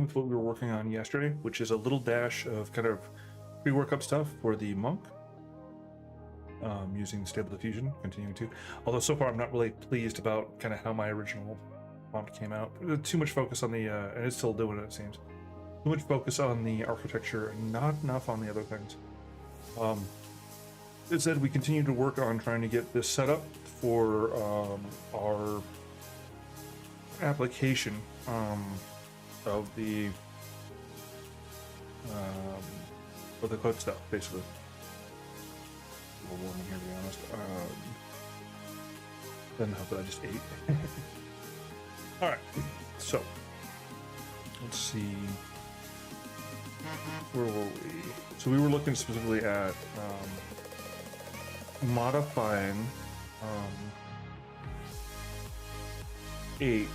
with what we were working on yesterday, which is a little dash of kind of pre-workup stuff for the monk, using Stable Diffusion, continuing to. Although so far I'm not really pleased about kind of how my original prompt came out. Too much focus on the, and it's still doing it, it seems. Too much focus on the architecture and not enough on the other things. It said we continue to work on trying to get this set up for our application of the code stuff, basically. A little warm in here, to be honest. Doesn't help that I just ate. All right, so let's see. Where were we? So we were looking specifically at modifying 8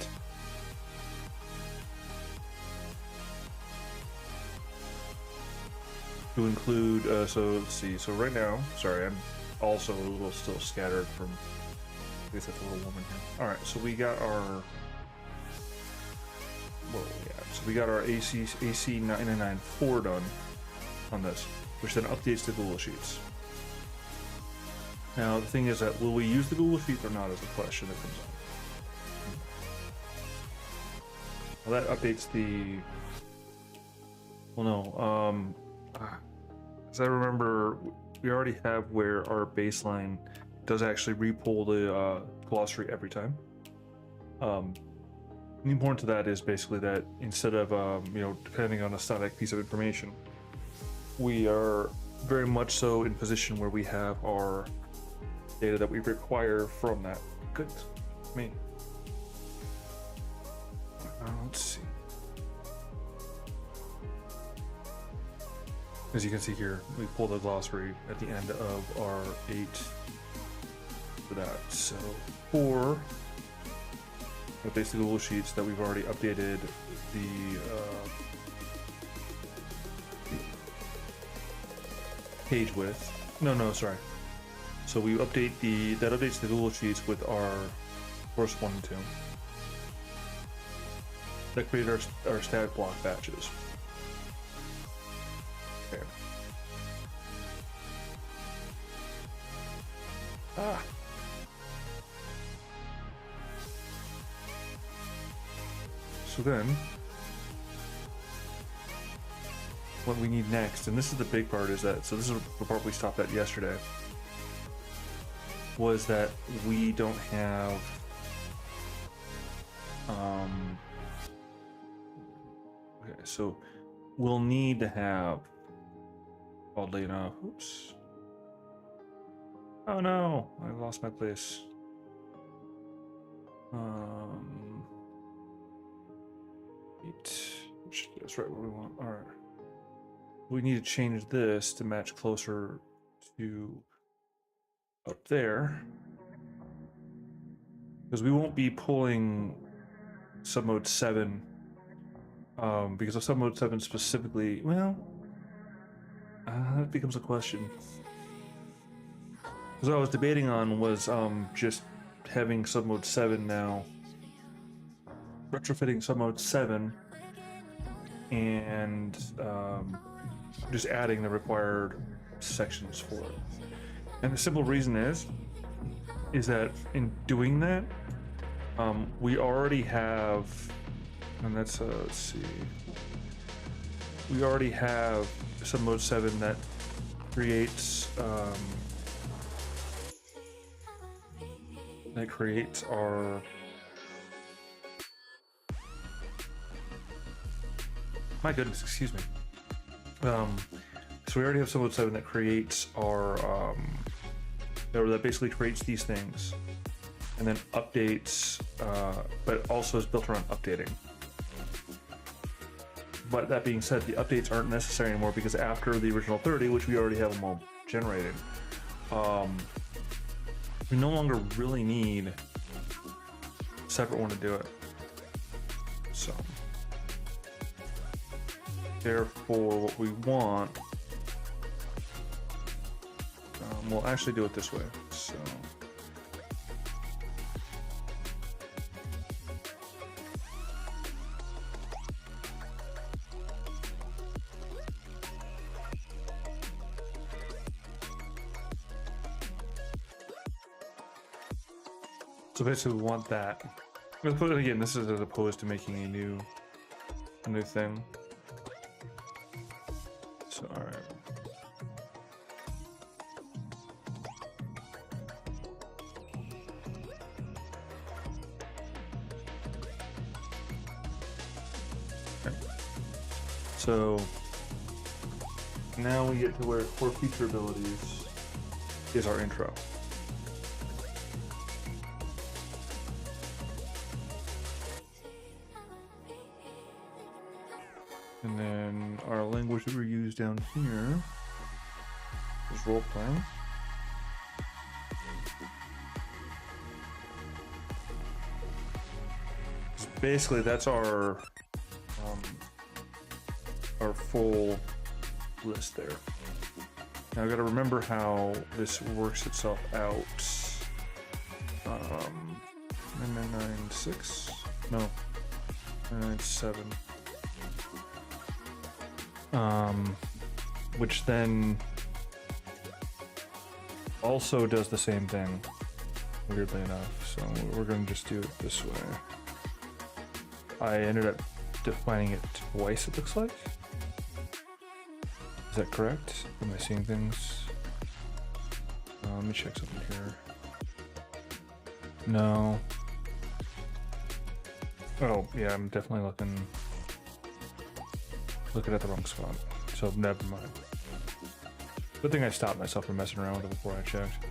to include, so let's see, so right now, sorry, I'm also a little still scattered from, I guess it's a little warm in here. All right, so we got our, where are we at? So we got our AC 994 done on this, which then updates the Google Sheets. Now, the thing is that, will we use the Google Sheets or not is the question that comes up. Well, that updates the, well, no, as I remember, we already have where our baseline does actually repull the glossary every time. The important to that is basically that instead of, you know, depending on a static piece of information, we are very much so in position where we have our data that we require from that. Goodness me. Let's see. As you can see here, we pull the glossary at the end of our 8 for that. So for basically Google Sheets that we've already updated the page with. No, sorry. So we update that updates the Google Sheets with our course 1 and 2. That created our stat block batches. Okay. So then, what we need next, and this is the big part, is that, so this is the part we stopped at yesterday, was that we don't have, okay, so we'll need to have, oddly enough, oops. Oh no, I lost my place. That's right where we want. All right. We need to change this to match closer to up there, because we won't be pulling submode 7 because of submode 7 specifically. Well, that becomes a question. Because what I was debating on was just having submode 7 now, retrofitting submode 7 and just adding the required sections for it. And the simple reason is that in doing that, we already have, and that's, let's see, we already have submode 7 that creates, our, my goodness, excuse me. So we already have submode 7 that creates our, or that basically creates these things, and then updates, but also is built around updating. But that being said, the updates aren't necessary anymore, because after the original 30, which we already have them all generated, we no longer really need a separate one to do it. So therefore, what we want, we'll actually do it this way. So So basically we want that. But again, this is as opposed to making a new thing. So alright. So now we get to where core feature abilities is our intro. And then our language that we use down here is role playing. So basically, that's our full list there. Now I got to remember how this works itself out. 9996? No, 997. Which then also does the same thing, weirdly enough. So we're going to just do it this way. I ended up defining it twice, it looks like. Is that correct? Am I seeing things? Let me check something here. No. Oh, yeah, I'm definitely looking at the wrong spot. So never mind. Good thing I stopped myself from messing around with it before I checked.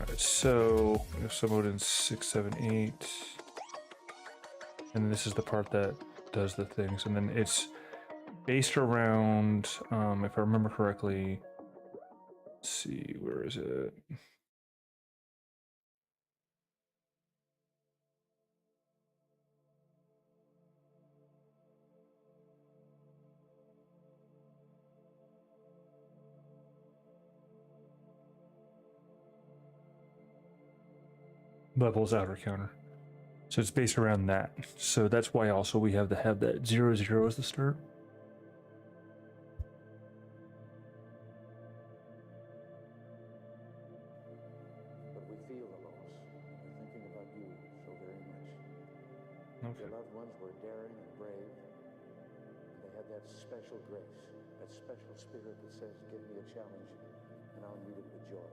Alright, so we have submode in 678. And this is the part that does the things. And then it's based around, if I remember correctly, let's see, where is it? Levels outer counter. So it's based around that. So that's why also we have to have that 00 as the start. But we feel the loss. We're thinking about you so very much. Okay. Your loved ones were daring and brave. And they had that special grace, that special spirit that says, give me a challenge and I'll meet it with joy.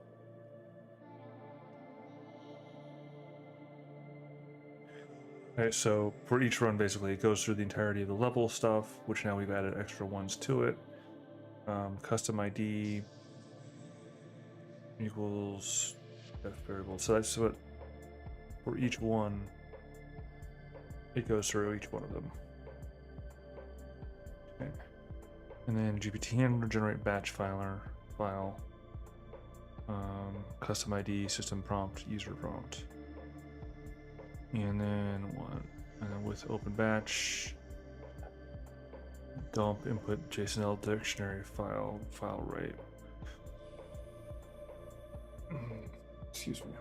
Alright, so for each run, basically, it goes through the entirety of the level stuff, which now we've added extra ones to it. Custom ID equals F variable. So that's what, for each one, it goes through each one of them. Okay. And then GPT handler, generate batch file. Custom ID, system prompt, user prompt. And then with open batch, dump input JSON-L dictionary file rate. Excuse me.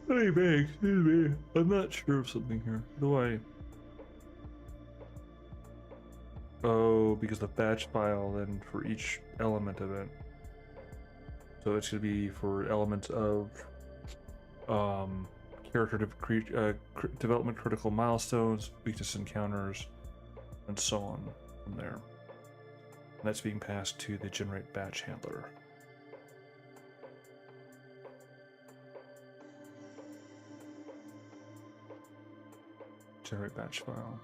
Hey, Meg, excuse me. I'm not sure of something here. Do I? Oh, because the batch file then for each element of it. So it's going to be for elements of character development critical milestones, weakness encounters, and so on from there. And that's being passed to the generate batch handler. Generate batch file.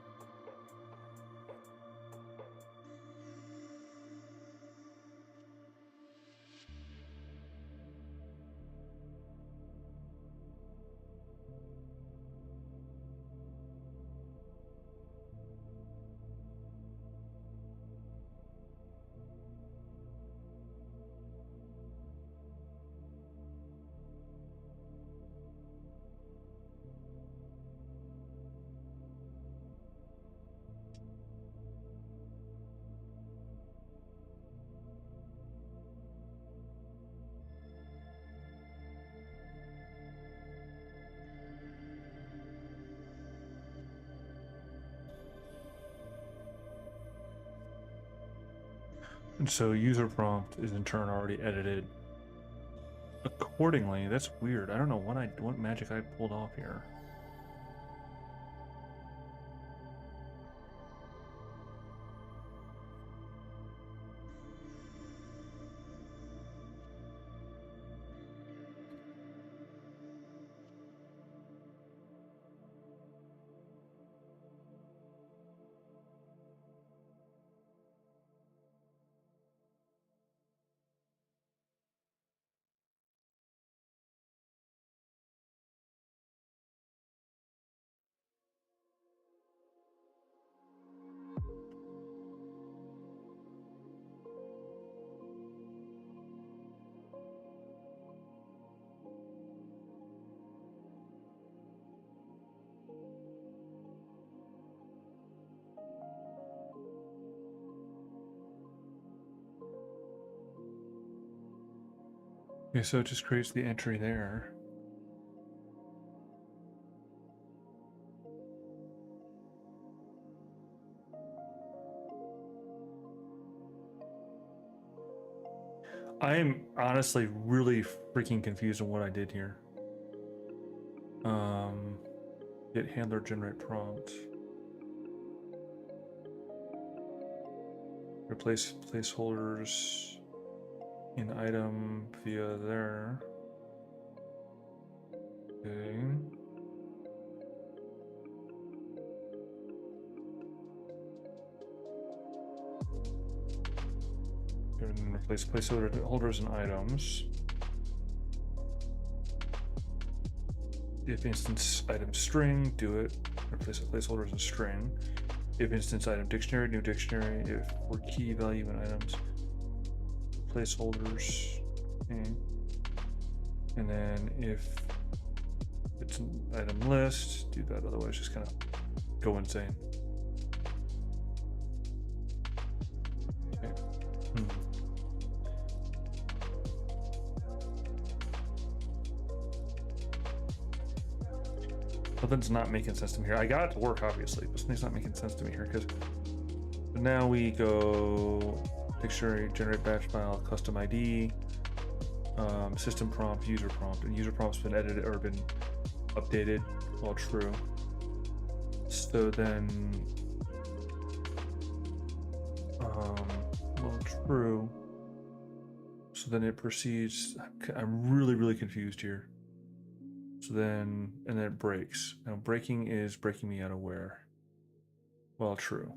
And so user prompt is in turn already edited accordingly. That's weird. I don't know what magic I pulled off here. Okay, so it just creates the entry there. I am honestly really freaking confused on what I did here. Get handler generate prompt. Replace placeholders in item via there. Okay. And replace placeholders and items. If instance item string, do it. Replace the placeholders and string. If instance item dictionary, new dictionary. If for key value and items, placeholders. Okay. And then if it's an item list, do that. Otherwise, just kind of go insane. Okay. Something's not making sense to me here. I got it to work, obviously, but something's not making sense to me here because now we go dictionary, generate batch file, custom ID, system prompt, and user prompt's been edited or been updated while true. So then, while true, so then it proceeds. I'm really confused here. So then, and then it breaks. Now breaking is breaking me out of where? Well, true.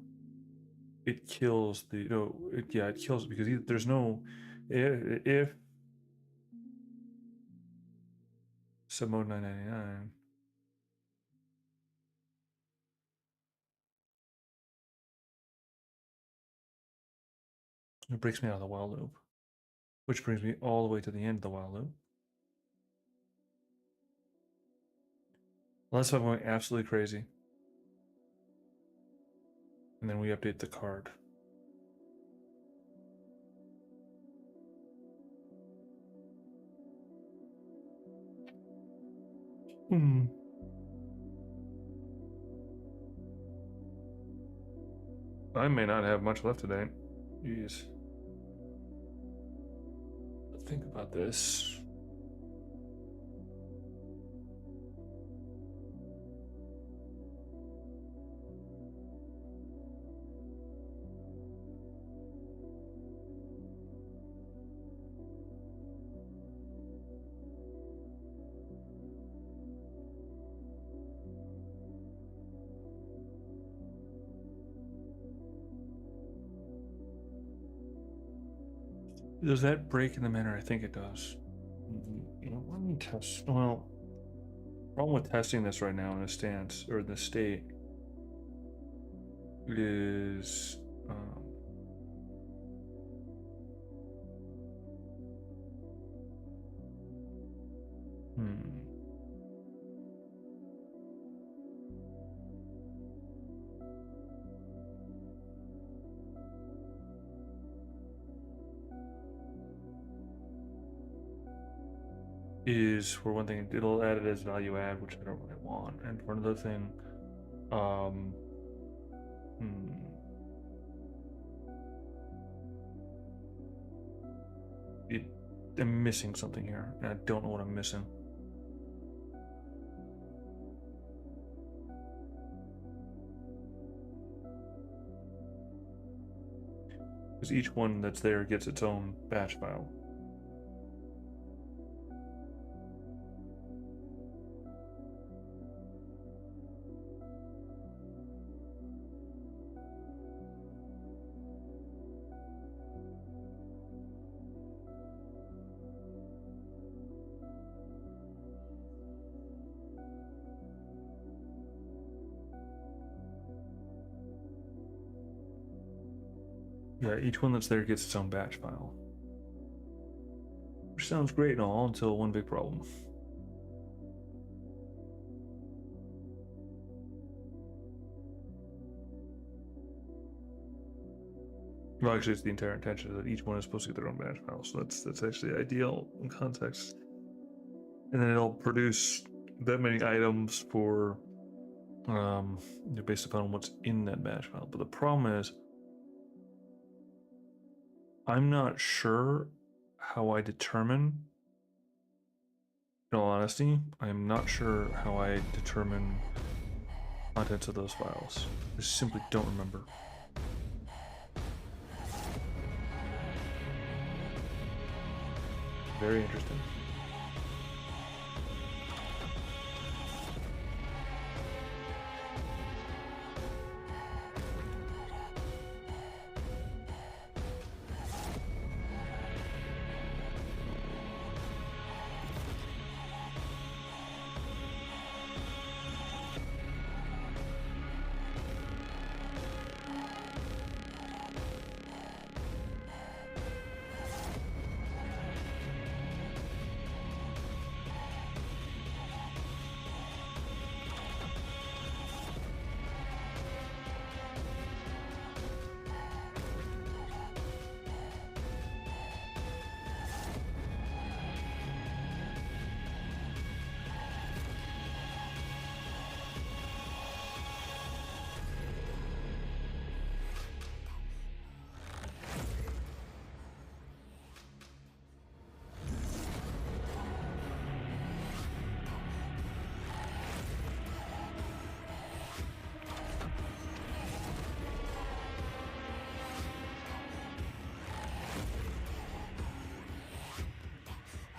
It kills the, no, it kills it because there's no, if submode 999, it breaks me out of the while loop, which brings me all the way to the end of the while loop. Unless I'm going absolutely crazy. And then we update the card. I may not have much left today. Jeez. Think about this. Does that break in the manner I think it does? You know, let me test. Well, problem with testing this right now in a stance or in the state is is for one thing, it'll add it as value add, which I don't really want. And for another thing, am missing something here, and I don't know what I'm missing. Because each one that's there gets its own batch file. Yeah, each one that's there gets its own batch file. Which sounds great and all until one big problem. Well, actually, it's the entire intention that each one is supposed to get their own batch file, so that's actually ideal in context. And then it'll produce that many items for, based upon what's in that batch file. But the problem is, I'm not sure how I determine. In all honesty, I am not sure how I determine contents of those files. I simply don't remember. Very interesting.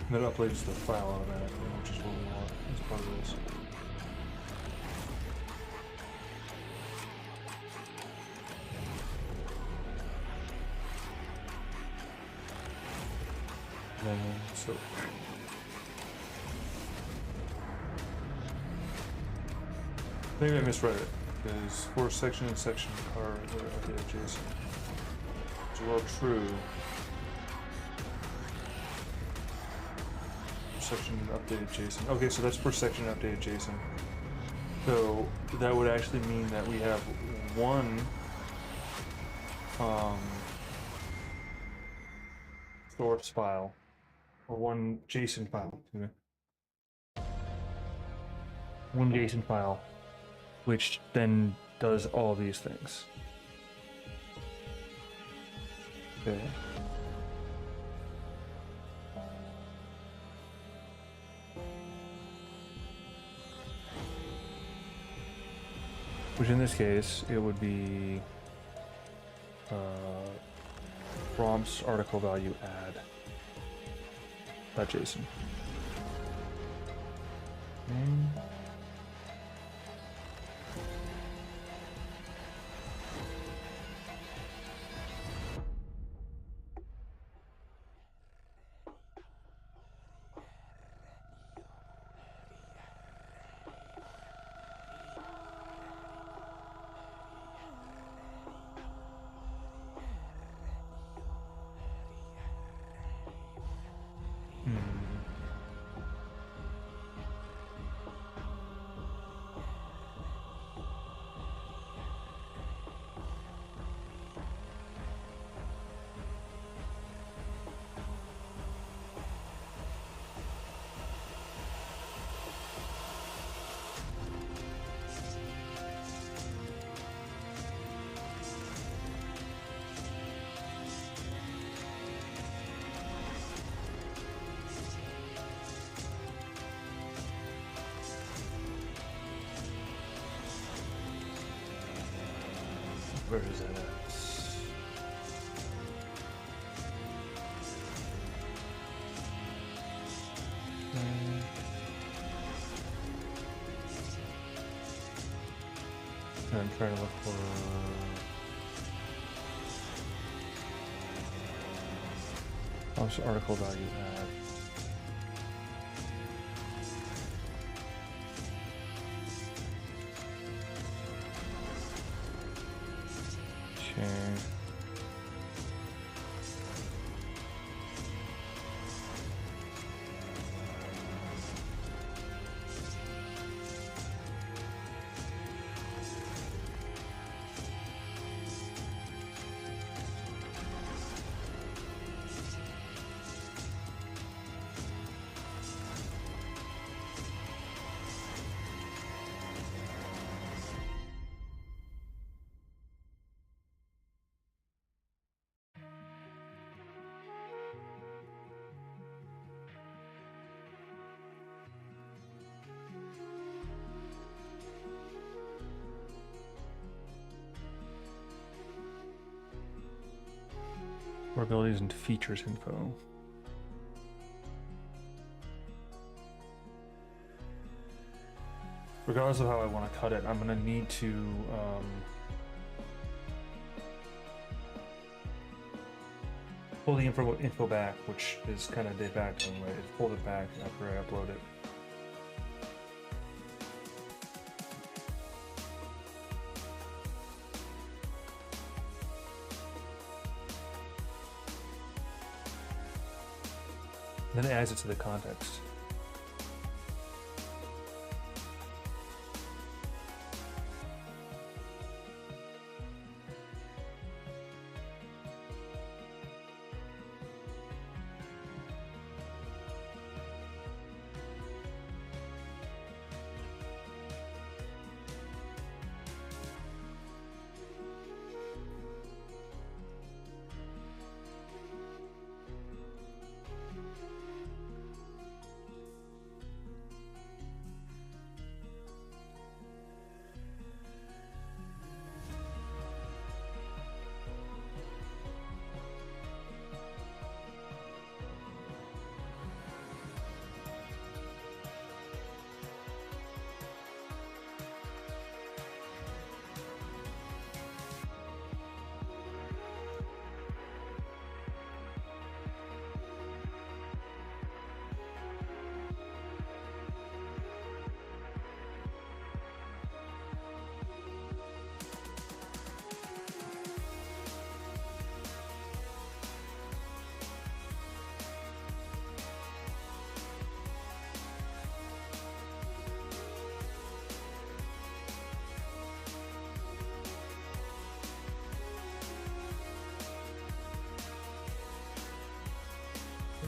That uploads the file automatically, which is what we want as part of this. So maybe I misread it, because for section and section are adjacent. So well true. Section updated JSON. Okay, so that's for section updated JSON. So that would actually mean that we have one source file or one JSON file. One JSON file, which then does all these things. Okay. Which in this case, it would be prompts article value add .json. Where is that at? I'm trying to look for article value add. Okay. Or abilities and features info. Regardless of how I want to cut it, I'm going to need to pull the info back, which is kind of de facto, right? It's pulled it back after I upload it. Then it adds it to the context.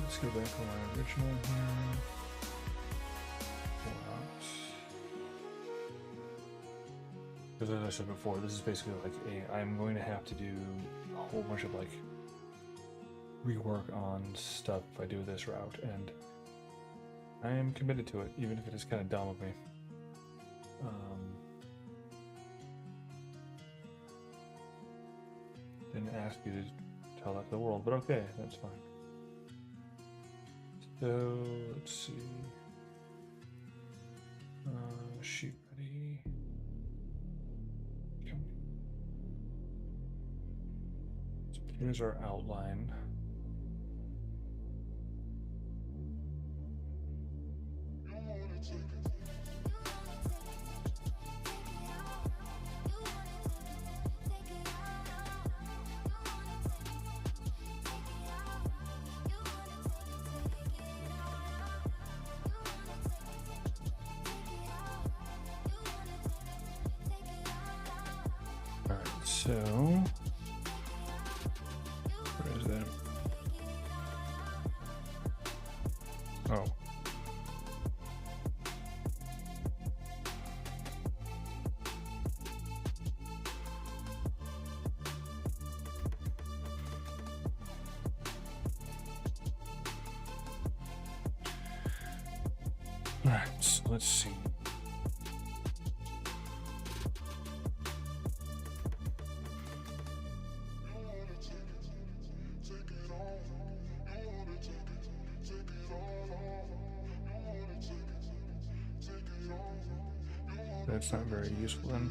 Let's go back to my original here. Because as I said before, this is basically like I'm going to have to do a whole bunch of like rework on stuff if I do this route, and I am committed to it, even if it is kind of dumb of me. Didn't ask you to tell that to the world, but okay, that's fine. So let's see. Sheet ready. Okay. So here's our outline. So, where is that? Oh. All right, so let's see. That's not very useful then.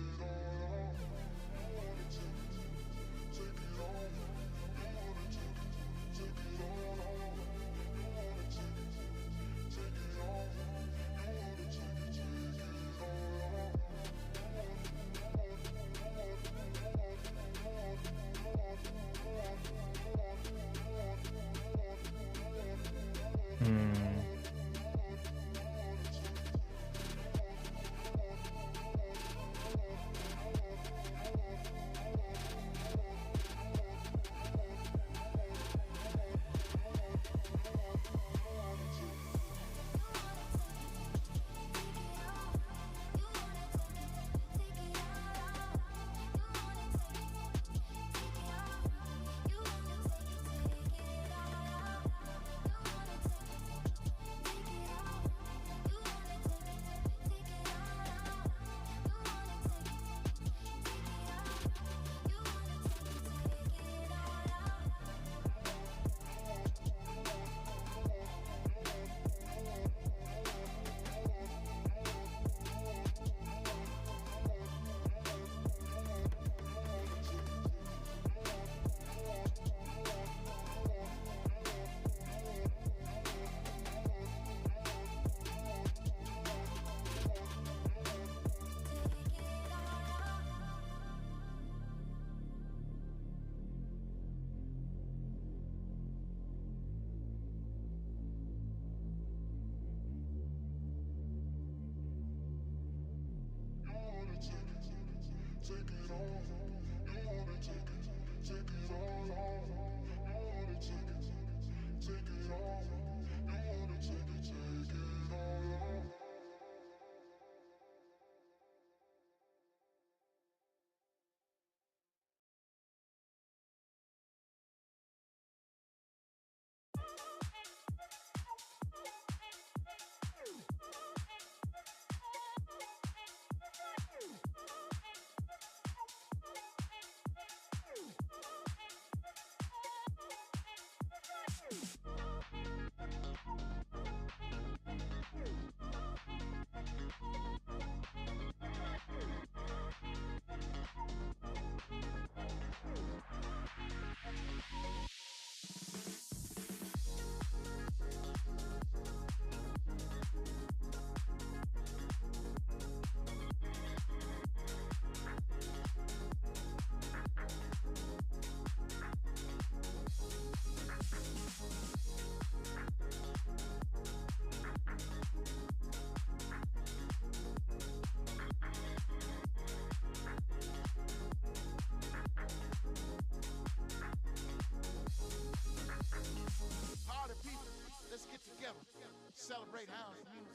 Celebrate house music.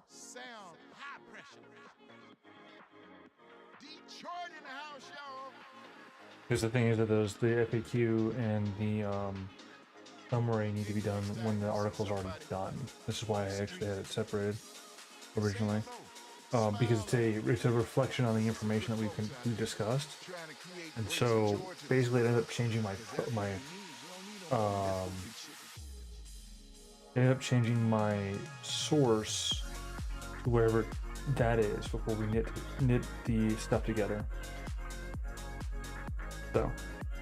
Sound high pressure. Detroit in the house, y'all. Because the thing is that the FAQ and the summary need to be done when the article's already done. This is why I actually had it separated originally. Because it's a reflection on the information that we discussed, and so basically it ended up changing my source to wherever that is before we knit the stuff together. So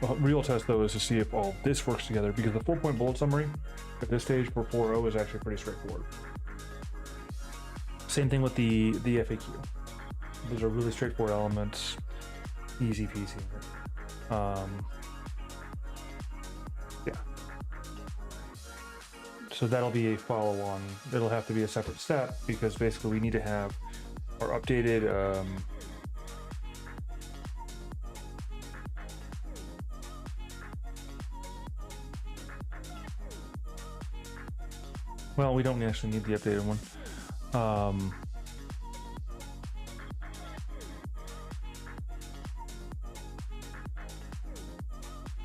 the real test though is to see if all this works together, because the 4-point bullet summary at this stage for 4.0 is actually pretty straightforward. Same thing with the FAQ. Those are really straightforward elements, easy peasy. Yeah. So that'll be a follow-on. It'll have to be a separate step, because basically we need to have our updated well, we don't actually need the updated one.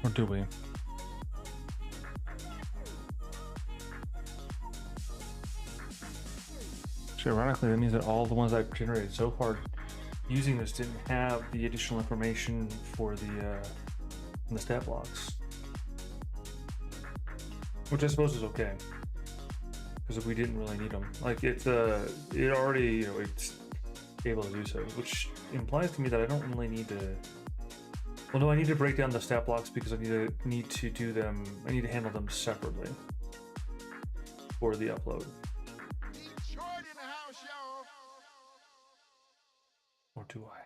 Or do we? So ironically, that means that all the ones I've generated so far using this didn't have the additional information for the stat blocks, which I suppose is okay, because we didn't really need them. Like it already, able to do so, which implies to me that I don't really need to. Well, no, I need to break down the stat blocks because I need to do them. I need to handle them separately for the upload. Detroit in the house, y'all. Or do I?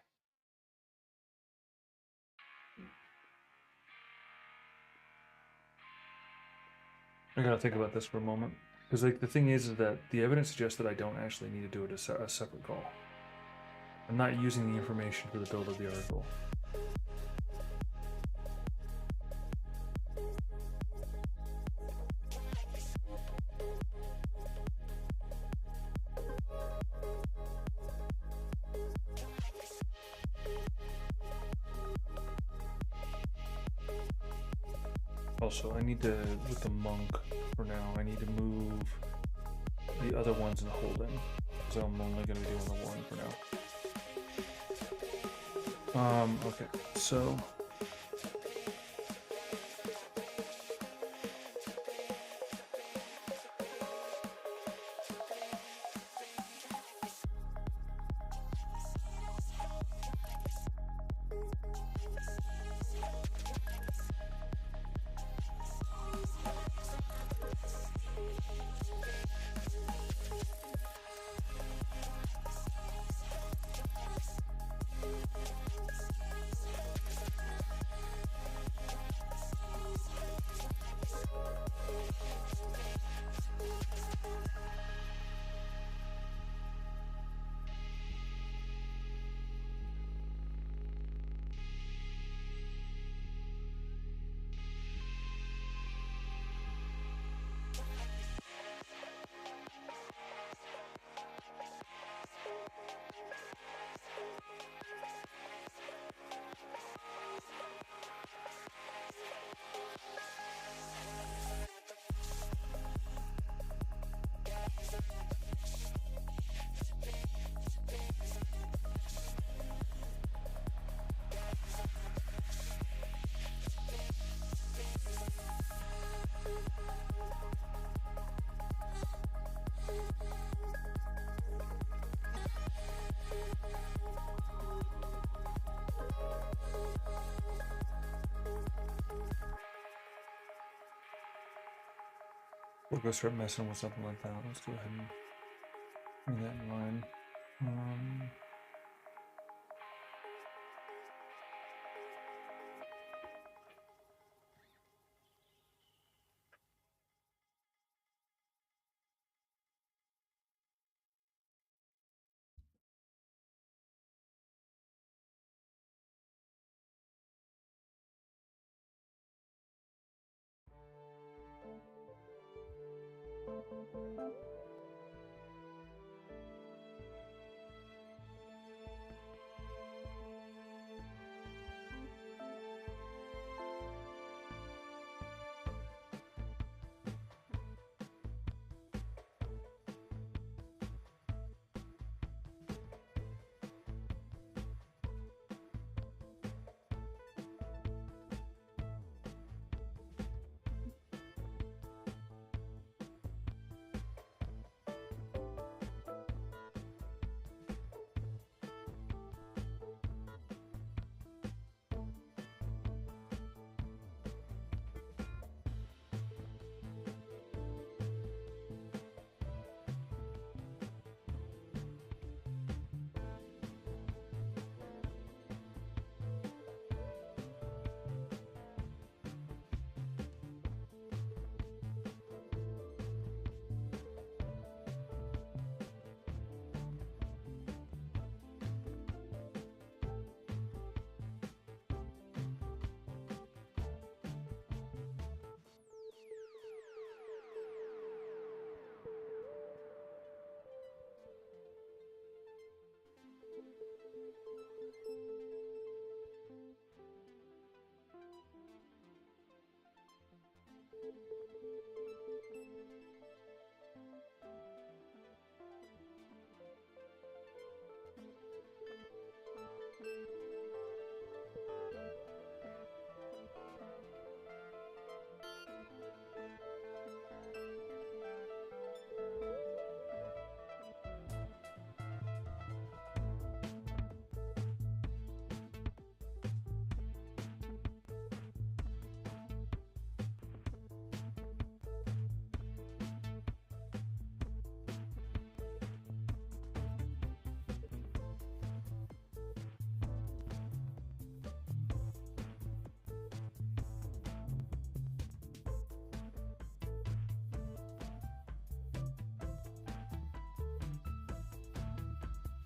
I gotta think about this for a moment. Because like the thing is that the evidence suggests that I don't actually need to do it as a separate call. I'm not using the information for the build of the article. Also, I need to, with the monk for now, I need to move the other ones in holding. So I'm only going to be doing the one for now. Okay, so... We'll go start messing with something like that. Let's go ahead and bring that in line.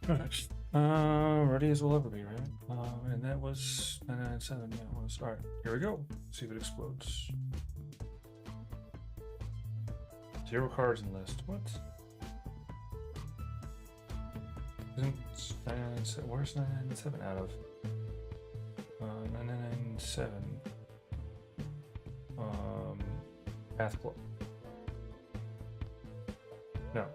Alright. Ready as we'll ever be, right? And that was 997. Yeah, it was. Alright, here we go. See if it explodes. 0 cards in the list. What? Isn't 997? Where's 997 out of? 997. Path Club. No.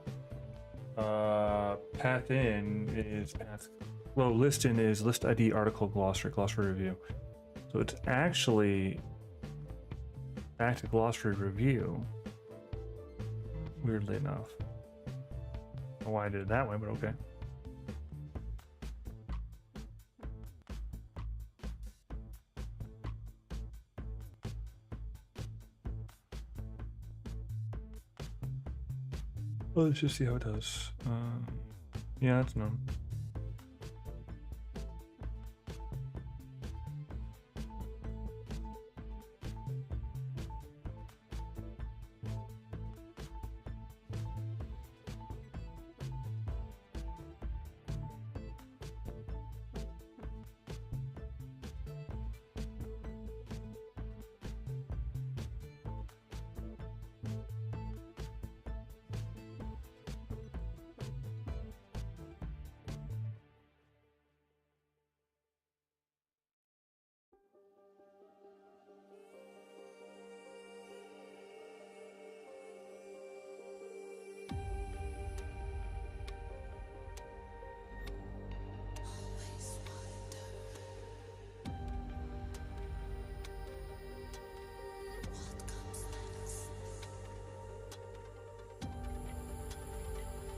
Path in is path. Well, list in is list ID article glossary review. So it's actually back to glossary review. Weirdly enough. I don't know why I did it that way, but okay. Well, let's just see how it does. Yeah, that's known.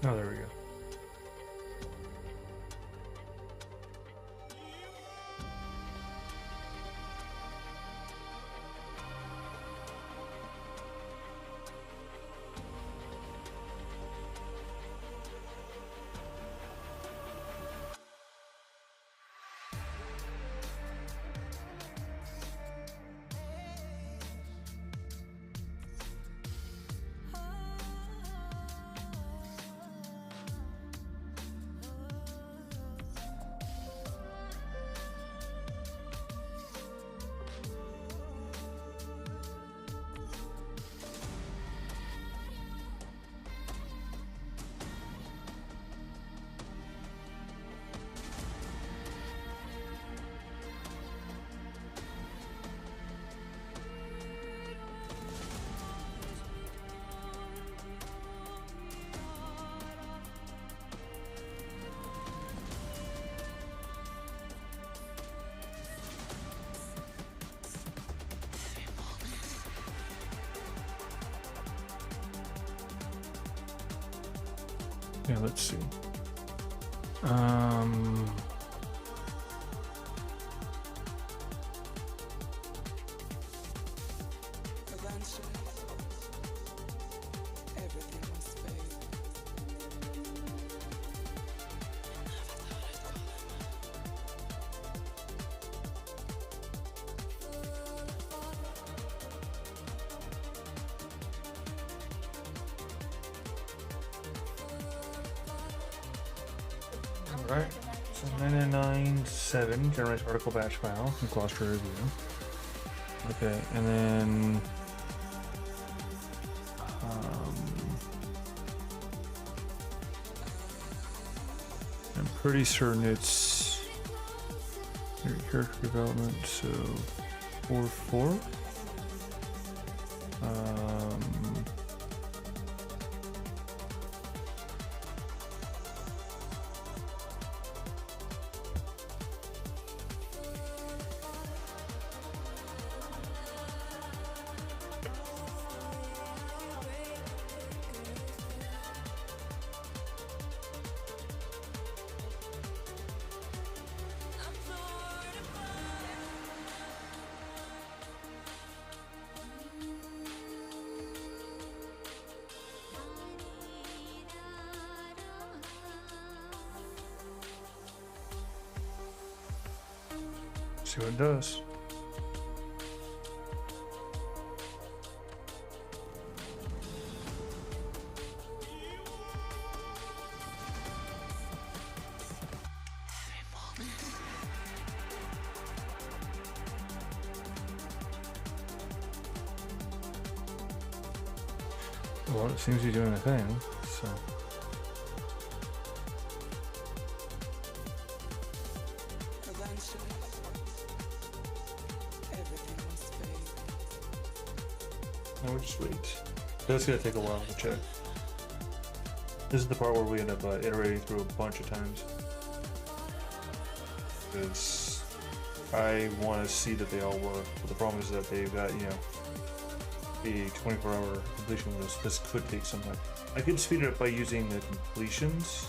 Oh, there we go. Yeah, let's see. Alright, so 997 generates article batch file from glossary review. Okay, and then I'm pretty certain it's character development, so 4-4. See what it does. Well, it seems you're doing a thing, so. Eventually, everything was fade. No, we'll just wait. That's gonna take a while to check. This is the part where we end up iterating through a bunch of times. Because I want to see that they all work, but the problem is that they've got, you know, a 24-hour completion window. So this could take some time. I could speed it up by using the completions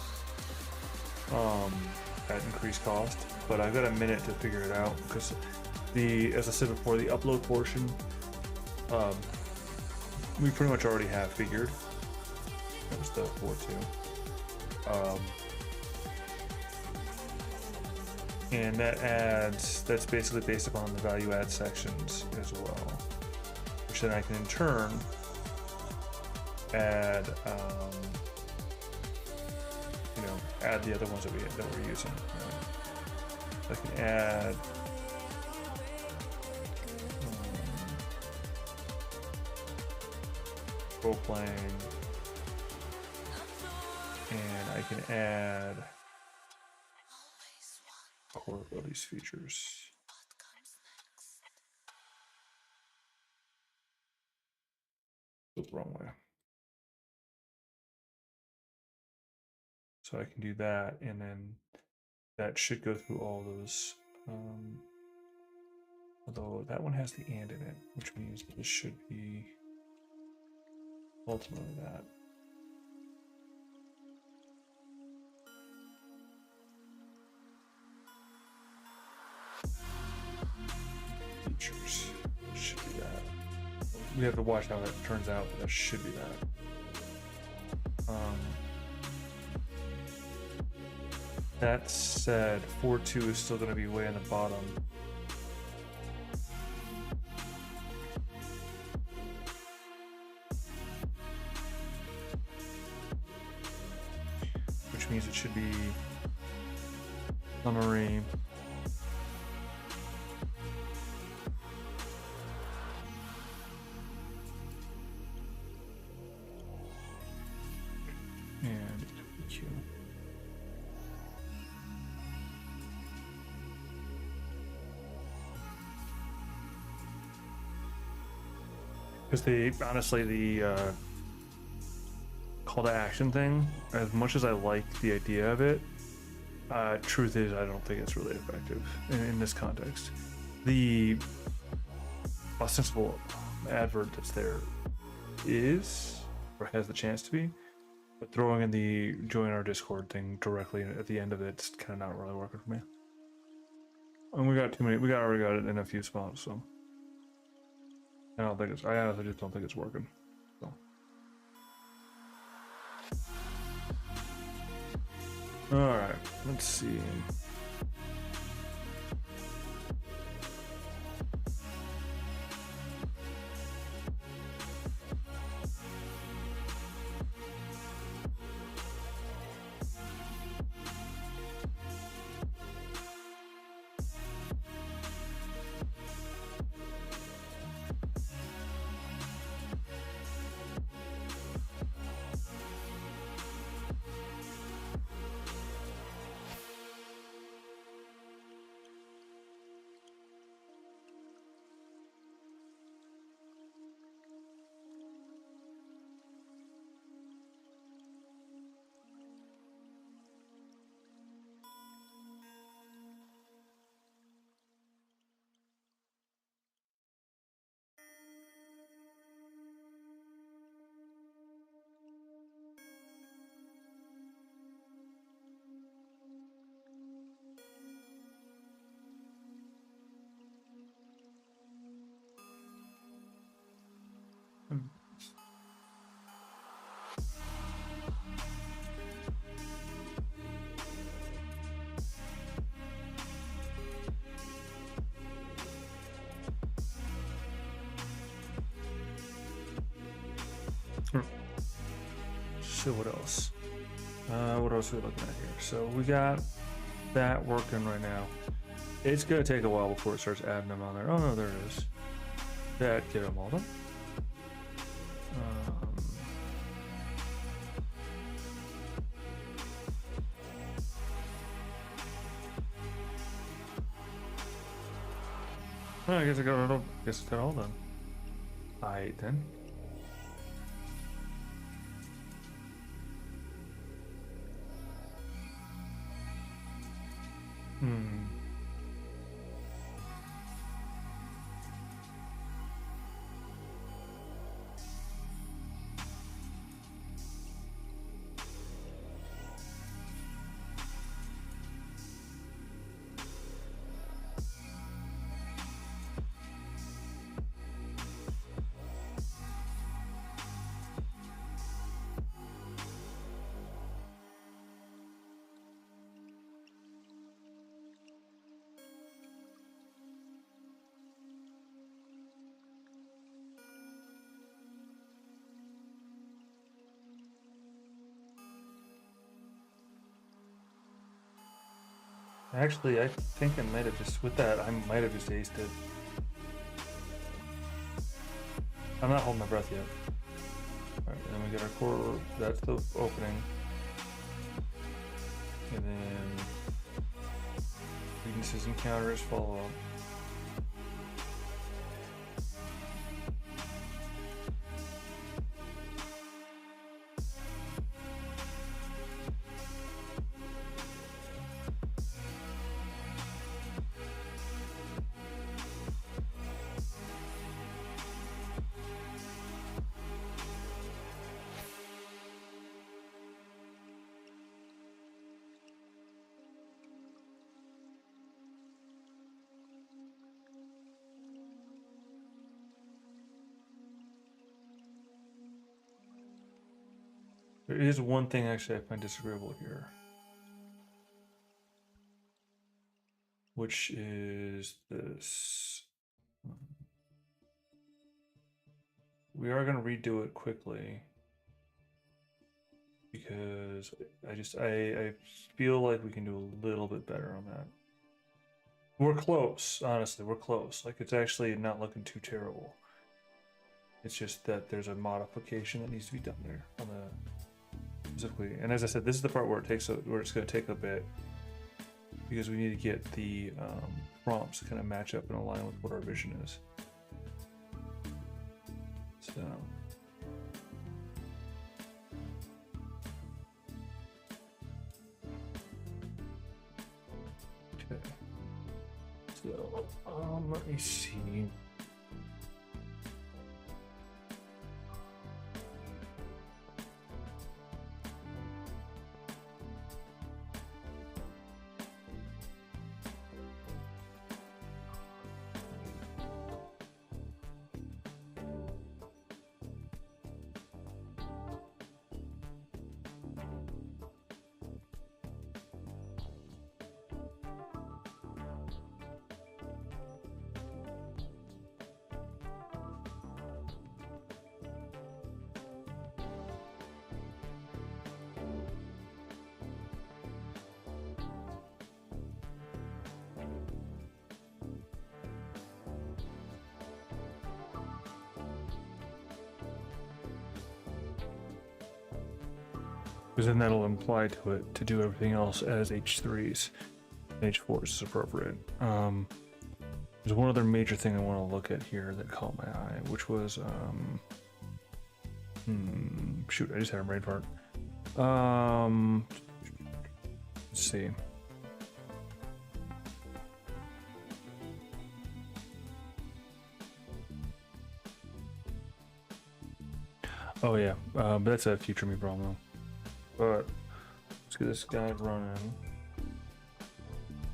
at increased cost, but I've got a minute to figure it out because as I said before, the upload portion we pretty much already have figured. That was the 4.2. And that's basically based upon the value add sections as well, which then I can in turn add, you know, add the other ones that we're using. I can add role playing, and I can add core abilities features. The wrong way. So I can do that, and then that should go through all those. Although that one has the and in it, which means this should be ultimately that. Features should be that. We have to watch how that turns out, but that should be that. That said, 4.2 is still going to be way on the bottom. Which means it should be summary. And EQ. Because honestly, the call to action thing, as much as I like the idea of it, truth is I don't think it's really effective in this context. The ostensible advert that's there is, or has the chance to be, but throwing in the join our Discord thing directly at the end of it's kind of not really working for me. And we got too many. We already got it in a few spots, so I honestly just don't think it's working. So. All right, let's see. So what else? What else are we looking at here? So we got that working right now. It's gonna take a while before it starts adding them on there. Oh no, there it is. That get them all done. Oh, I guess I got it all. Guess I got it all done. Alright then. Hmm. Actually, I think I might have just, with that, I might have just aced it. I'm not holding my breath yet. Alright, then we get our core, that's the opening. And then weaknesses and counters follow up. There is one thing actually I find disagreeable here, which is this. We are going to redo it quickly because I feel like we can do a little bit better on that. We're close, honestly, we're close. Like, it's actually not looking too terrible. It's just that there's a modification that needs to be done there on the specifically. And as I said, this is the part where it's going to take a bit because we need to get the prompts to kind of match up and align with what our vision is. So. Okay. So, let me see. Because then that'll imply to it to do everything else as H3s and H4s is appropriate. There's one other major thing I want to look at here that caught my eye, which was shoot, I just had a brain fart. Let's see. Oh yeah, but that's a future me problem though. But let's get this guy running.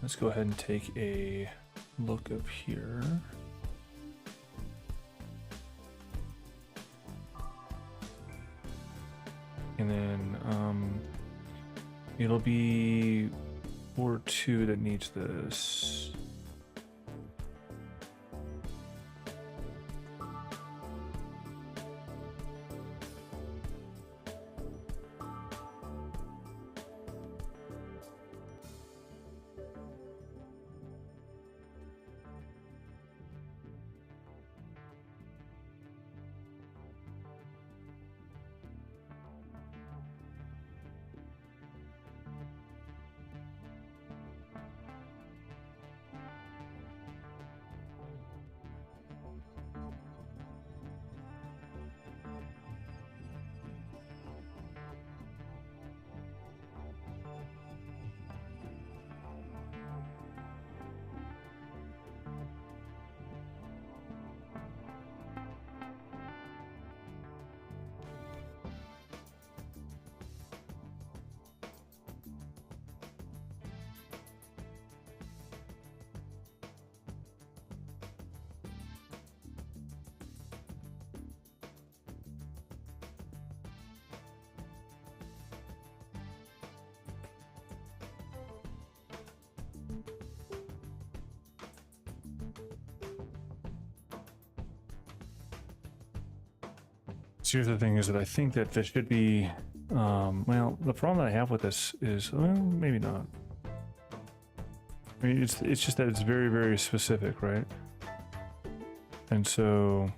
Let's go ahead and take a look up here. And then it'll be 4.2 that needs this. here's the thing: is that I think that this should be. Well, the problem that I have with this is, well, maybe not. I mean, it's just that it's very, very specific, right? And so.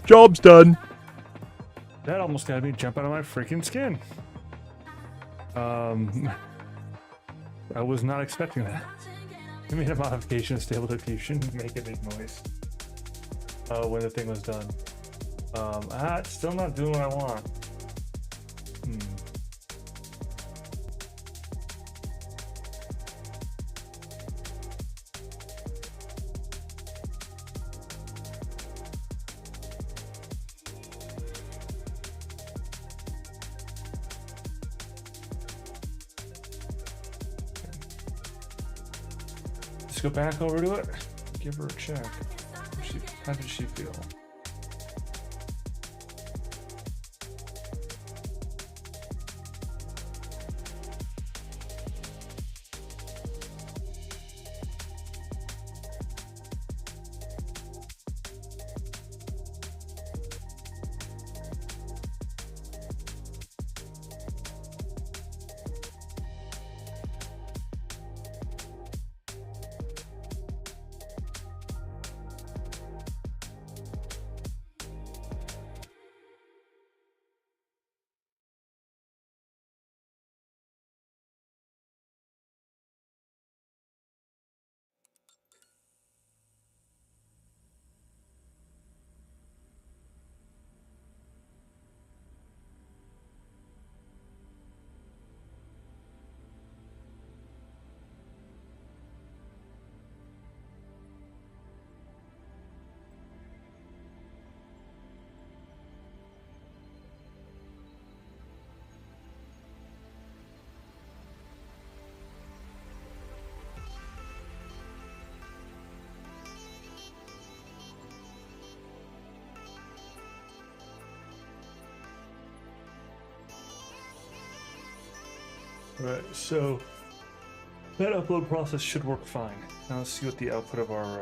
Job's done. That almost had me jump out of my freaking skin. I was not expecting that. I made a modification to stable diffusion to make a big noise when the thing was done. It's still not doing what I want. Let's go back over to it. Give her a check. How did she feel? Right, so that upload process should work fine. Now let's see what the output of our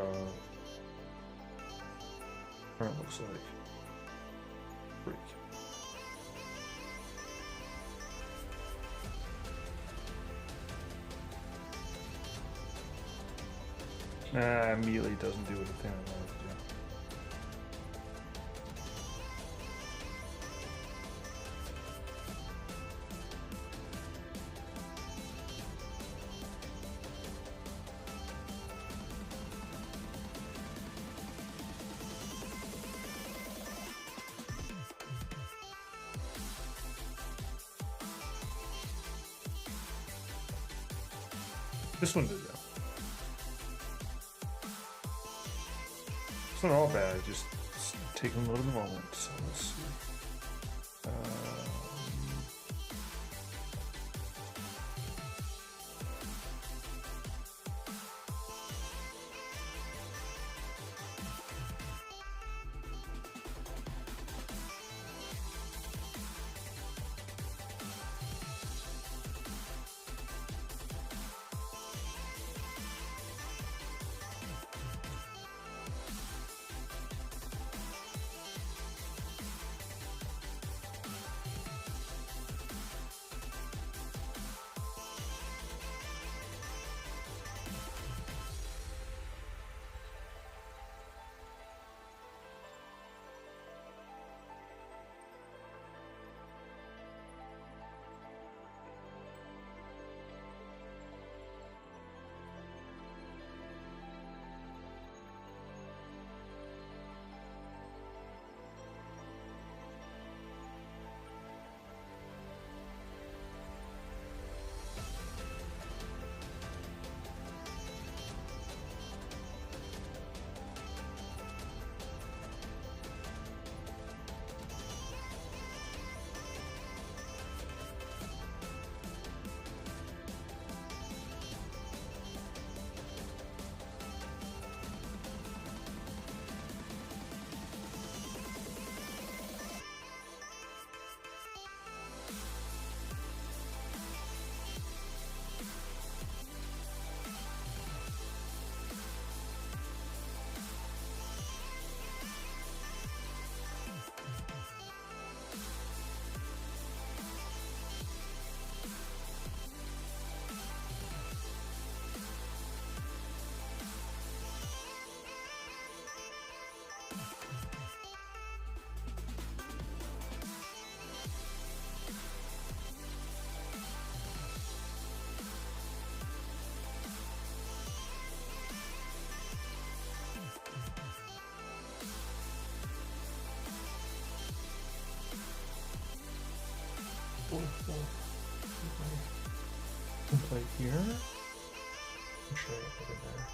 current looks like. Freak. Immediately doesn't do what the thing I wanted to do. This one did, yeah. It's not all bad, just it's taking a little moment. So let's see. Play here. I'm sure I put it there.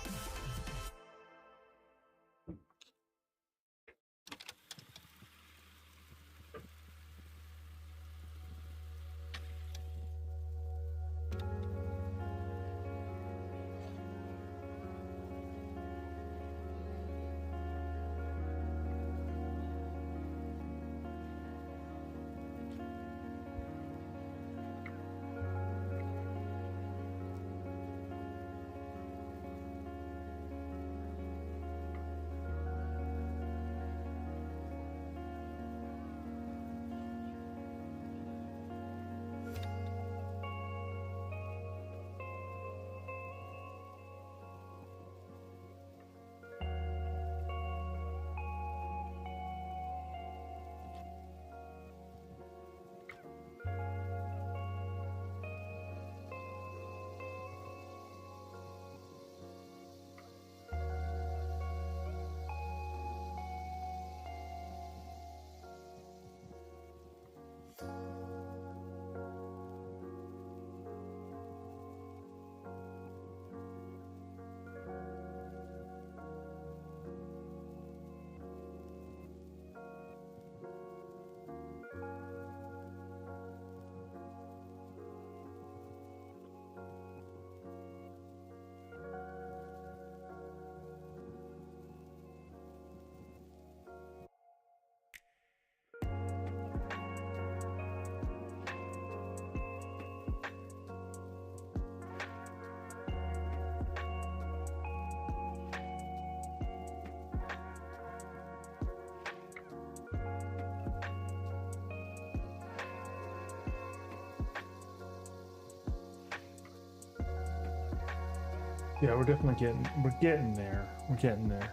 Yeah, we're definitely getting there. We're getting there.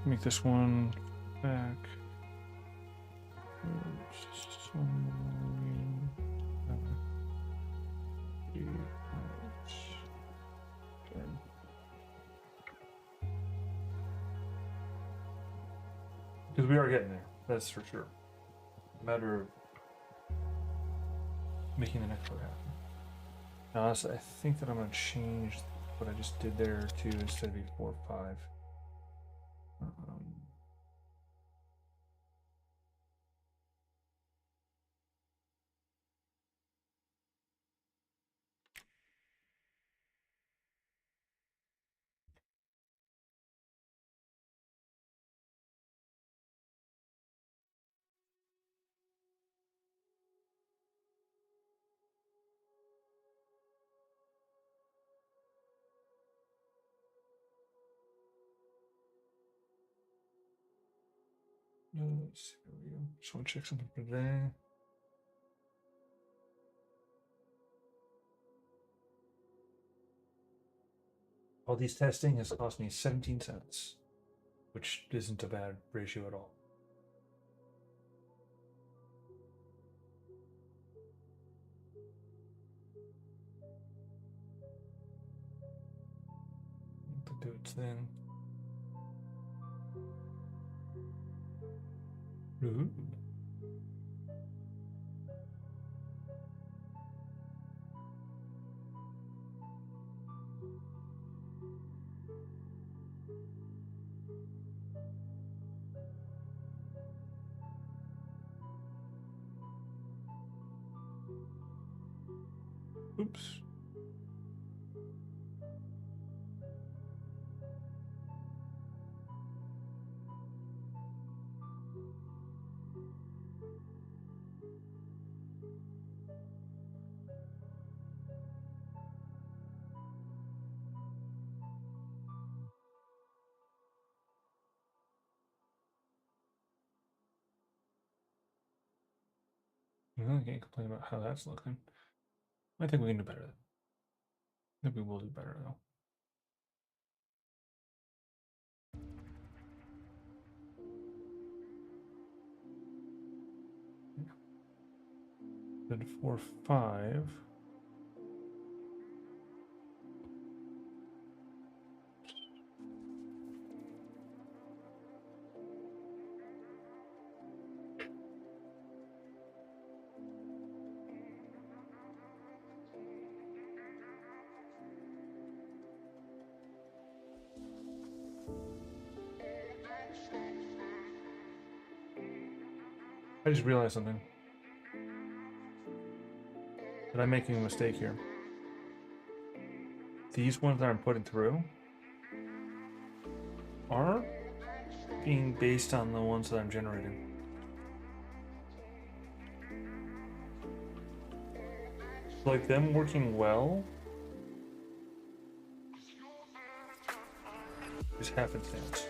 Make this one back. Because we are getting there, that's for sure. A matter of making the next one happen. Now, honestly, I think that I'm going to change what I just did there to instead of be 4, 5. Let's see, there we go. Just want to check something for today. All these testing has cost me 17 cents, which isn't a bad ratio at all. To do its thing. Ooh. Oops. I can't complain about how that's looking. I think we can do better. I think we will do better though. Did 4, 5. I just realized something. That I'm making a mistake here. These ones that I'm putting through are being based on the ones that I'm generating. Like them working well is happenstance.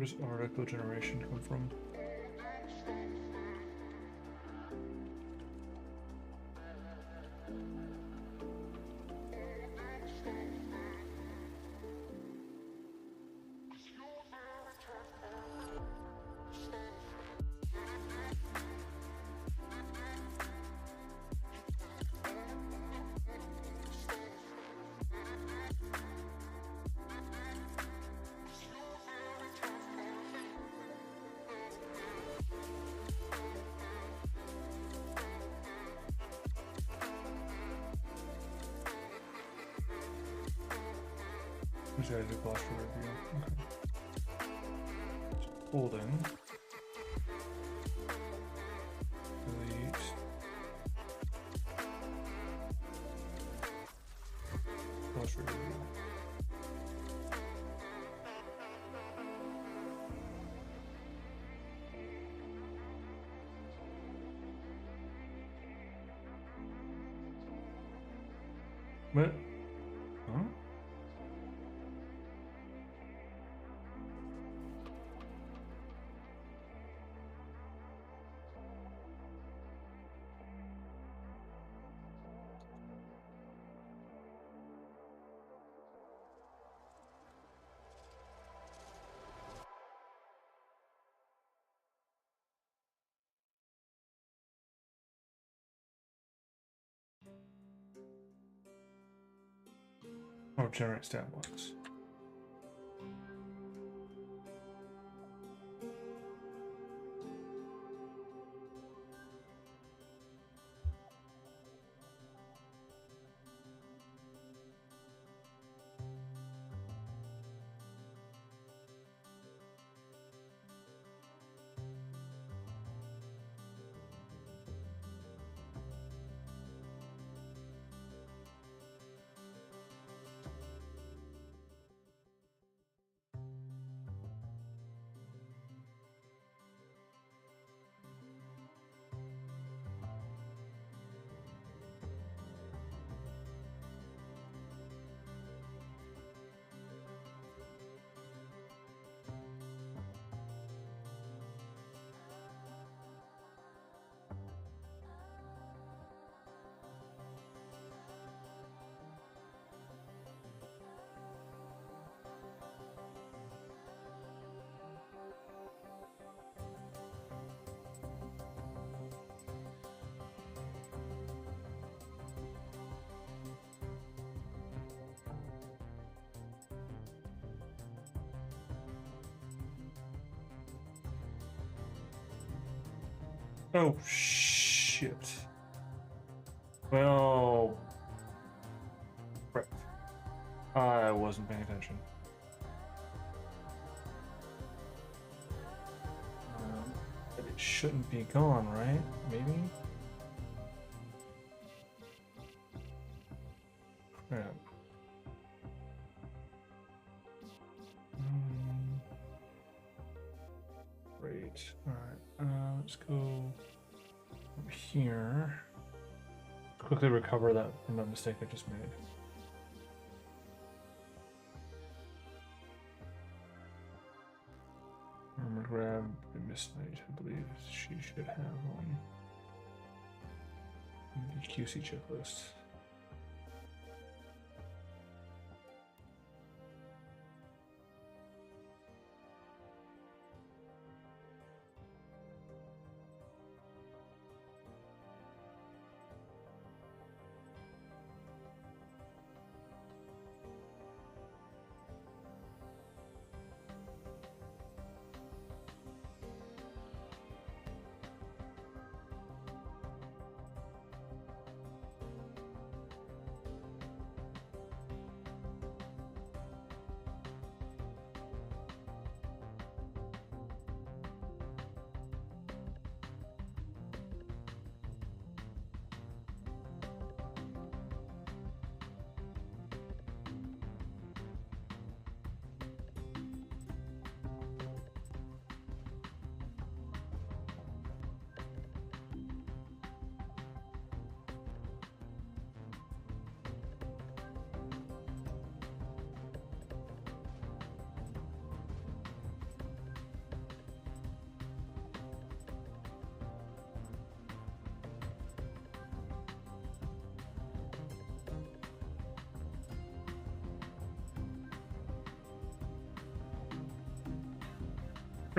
Where does article generation come from? Who's added a glossary review? Okay. Holding. Delete. Glossary review. What? Huh? Oh, generate stat blocks. Oh, shit. Well, crap. I wasn't paying attention. But it shouldn't be gone, right? Maybe? Crap. Great. Alright, let's go over here. Quickly recover that from that mistake I just made. I'm gonna grab the Midnight. I believe she should have one. The QC checklist.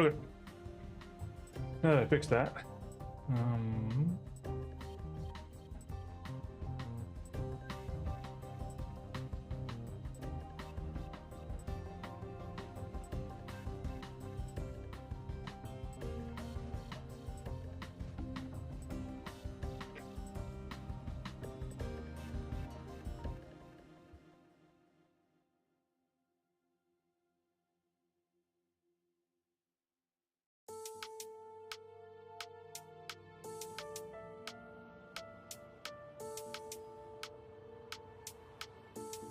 Okay. Now that I fixed that.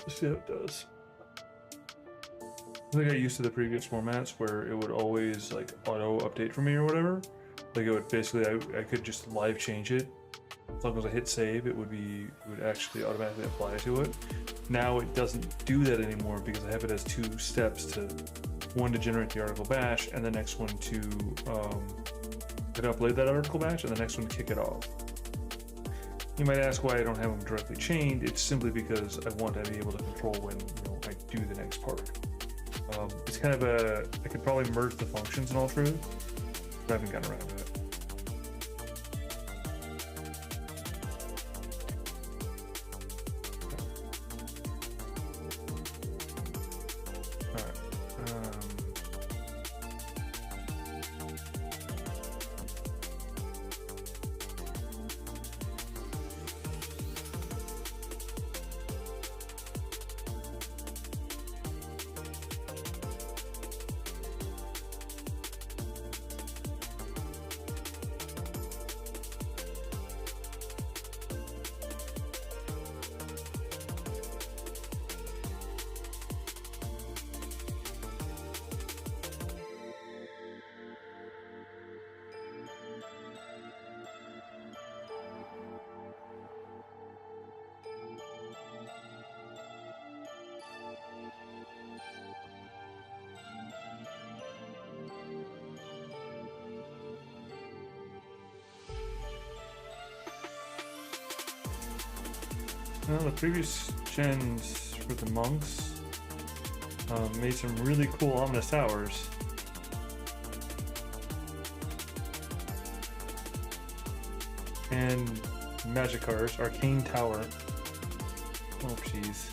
Let's see how it does. I think I used to the previous formats where it would always like auto update for me or whatever. Like it would basically, I could just live change it. As long as I hit save, it would actually automatically apply to it. Now it doesn't do that anymore because I have it as two steps: one to generate the article bash, and the next one to upload that article bash, and the next one to kick it off. You might ask why I don't have them directly chained. It's simply because I want to be able to control when I do the next part. It's kind of I could probably merge the functions in all truth, but I haven't gotten around to it. Well, the previous gens for the monks made some really cool ominous towers. And magic cards, arcane tower. Oh jeez.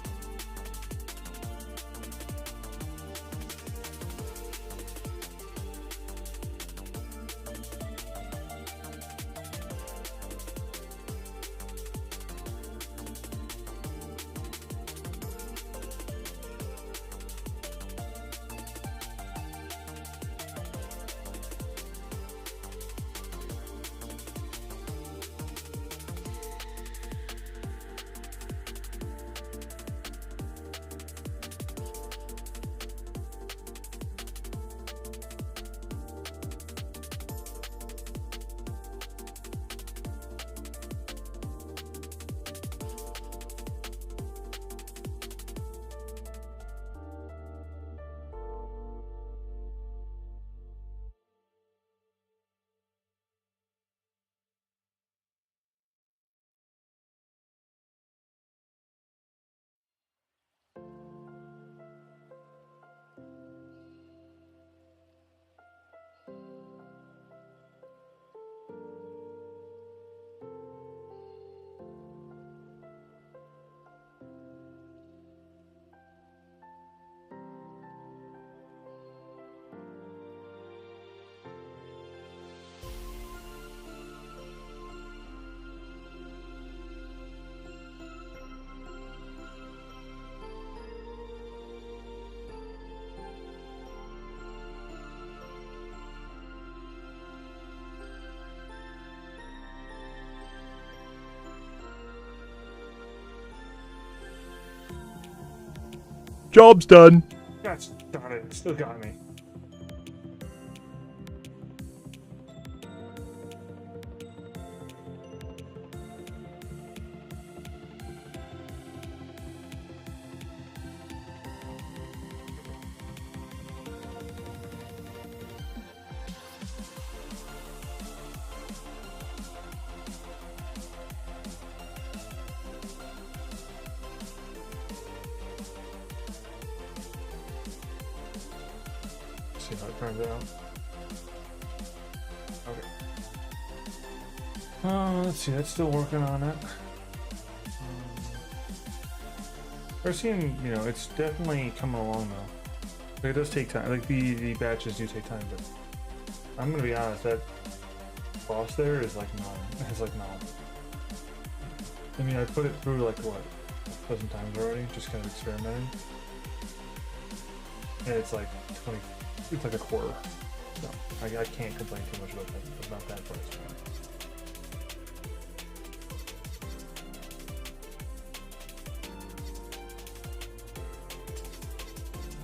Job's done. Gosh darn it, it still got me. See how it turns out. Let's see, that's still working on it. We're seeing, you know, it's definitely coming along though. Like, it does take time. Like the batches do take time, but I'm gonna be honest, that boss there is like not. It's like not. I mean, I put it through like what, a dozen times already, just kind of experimenting, and it's like 20. It's like a quarter. So I can't complain too much about that. It's not that price.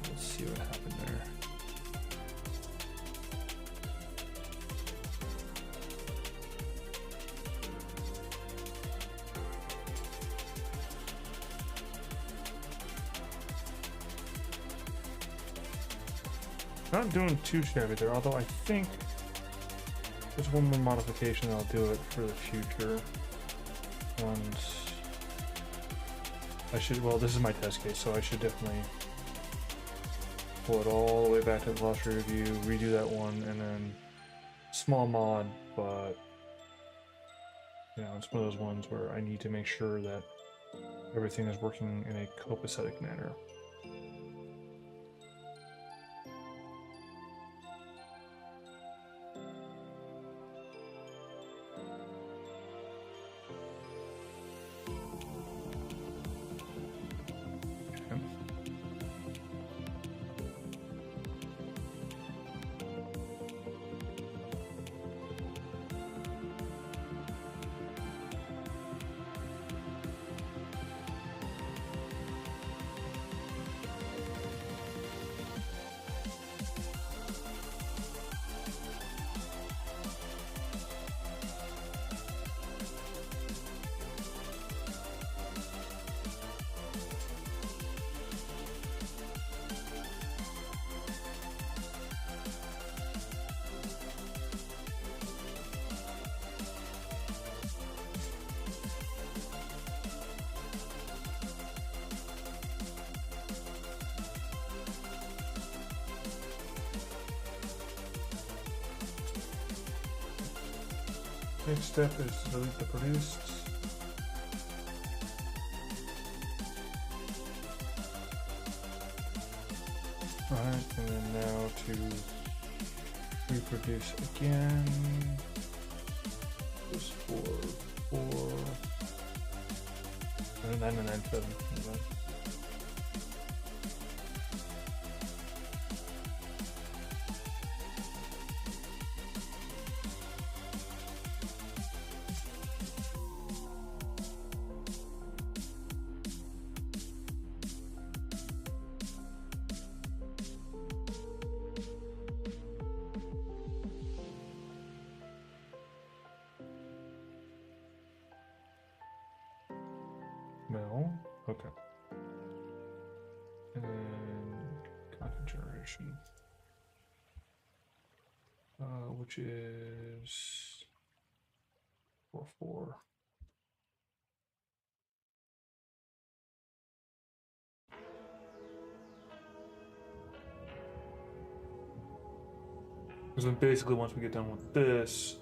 Let's see what happened there. Not doing too shabby there, although I think there's one more modification I'll do it for the future. Once I should, well, this is my test case, so I should definitely pull it all the way back to the glossary review, redo that one, and then small mod, but you know, it's one of those ones where I need to make sure that everything is working in a copacetic manner. Next step is to delete the produced. Alright, and then now to reproduce again. This 4, 4, and 9 and 9, 7. No, okay. And content generation, which is 4, 4. Because then basically once we get done with this,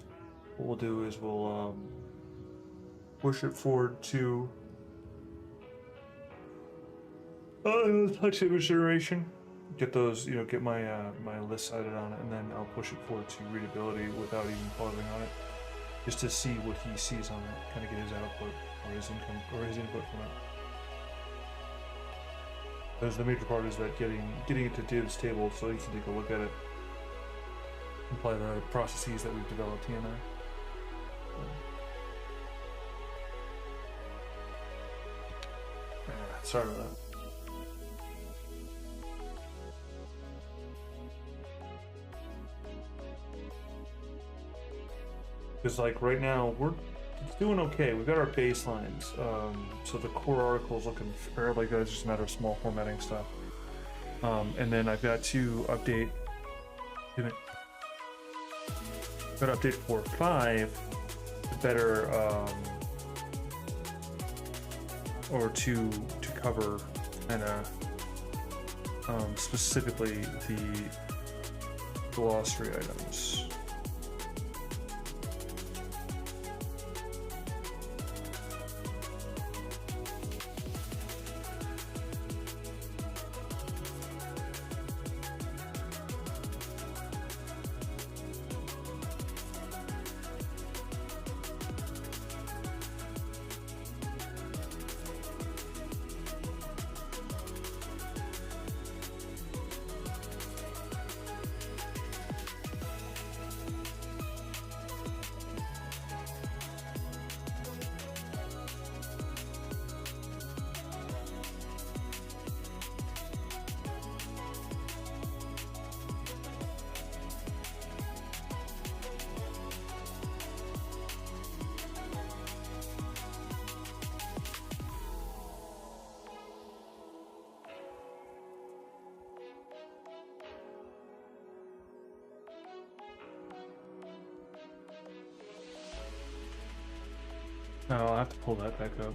what we'll do is we'll push it forward to touch image generation, get those, you know, get my my list cited on it, and then I'll push it forward to readability without even pausing on it, just to see what he sees on it, kind of get his output or his income or his input from it. Because the major part is that getting it to Div's table so he can take a look at it, apply the processes that we've developed here and there. Yeah, sorry about that. Because like right now it's doing okay. We've got our baselines, so the core article is looking fairly good. It's just a matter of small formatting stuff. And then I've got to update. Got to update for 5 to better, or to cover kind of specifically the glossary items. No, I'll have to pull that back up.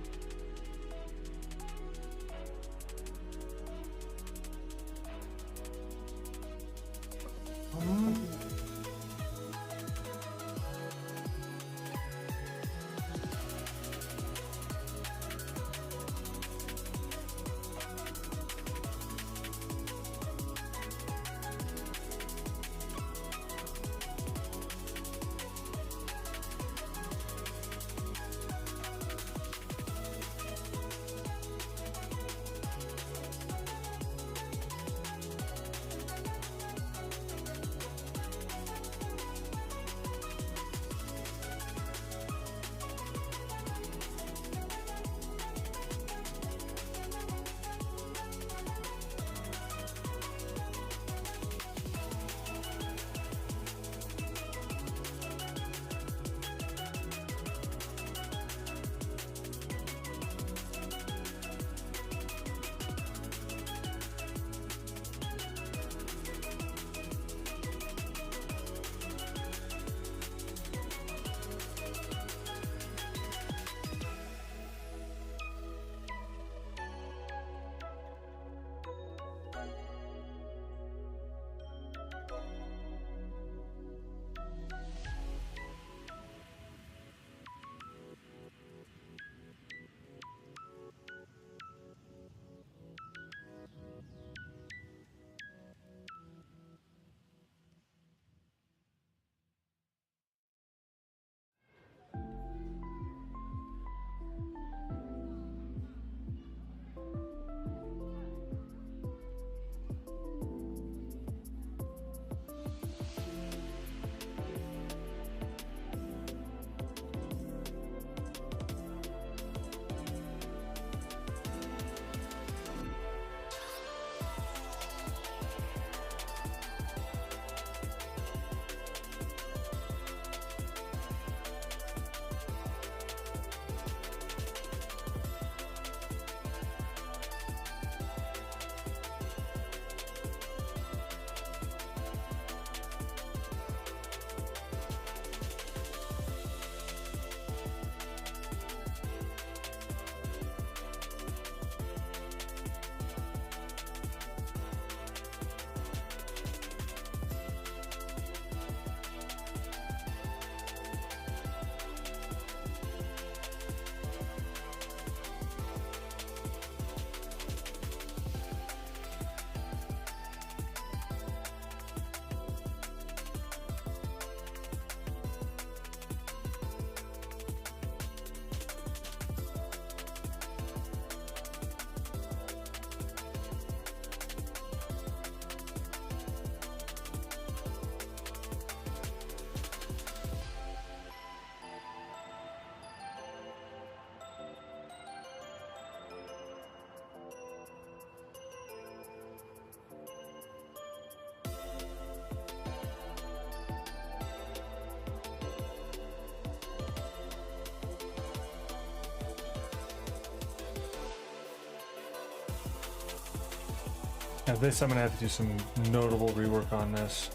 Now this, I'm gonna have to do some notable rework on this.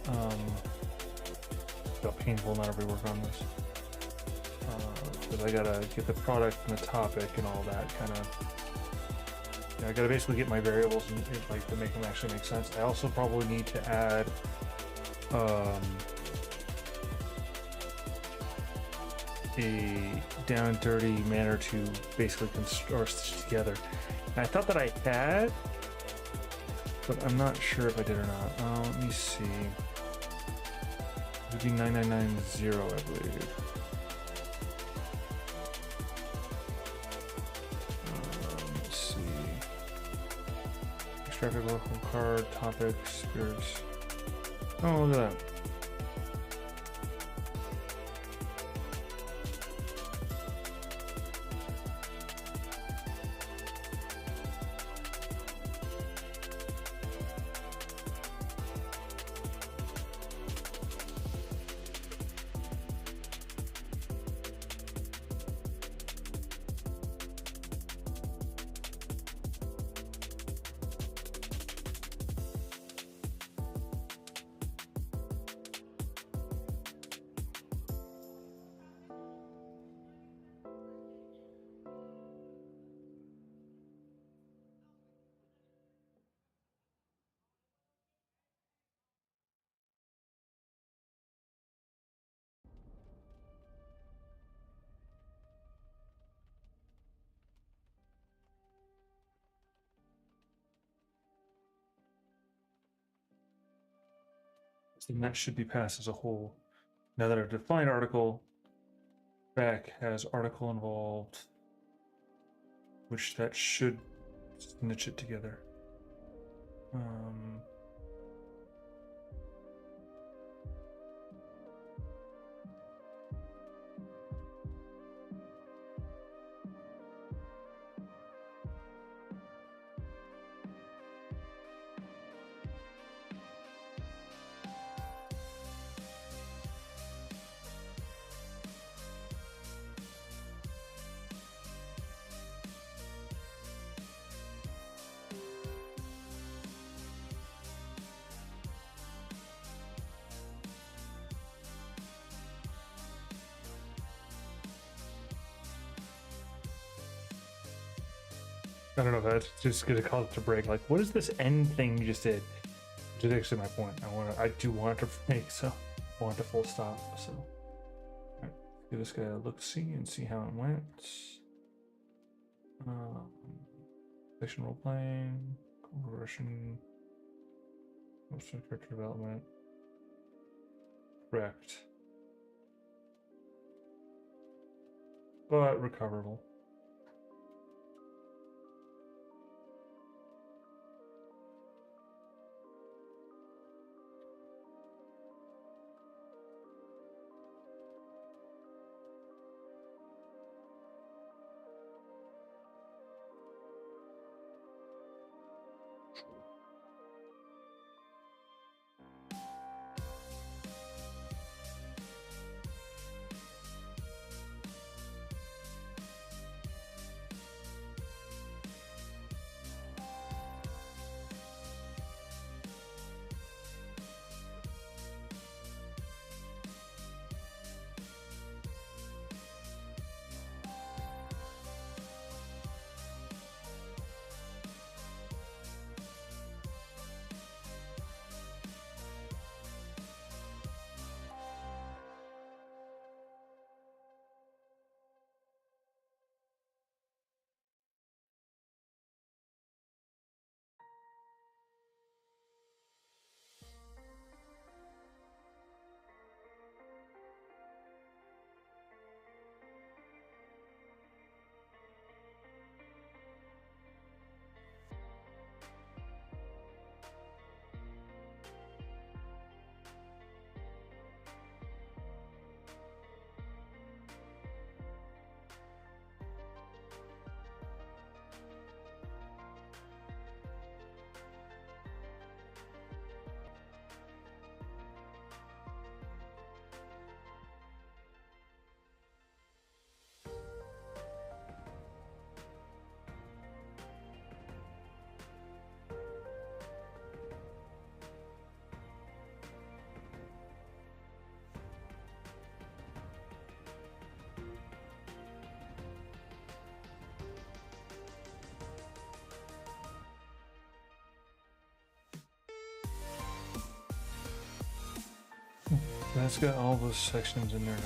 A painful amount of rework on this. Because I gotta get the product and the topic and all that kind of. You know, I gotta basically get my variables and like to make them actually make sense. I also probably need to add a down and dirty manner to basically or stitch together. And I thought that I had, but I'm not sure if I did or not. Let me see. It would be 9990, I believe. Let's see. Extract a local card, topic, spirits. Oh, look at that. So then that should be passed as a whole. Now that I've defined article, back has article involved, which that should snitch it together. I don't know if that's just gonna cause it to break. Like, what is this end thing you just did? Which is actually my point. I do want it to break, so I want it to full stop. So, all right, give this guy a look, see, and see how it went. Section role playing, progression, most of character development. Correct, but recoverable. That's got all those sections in there now.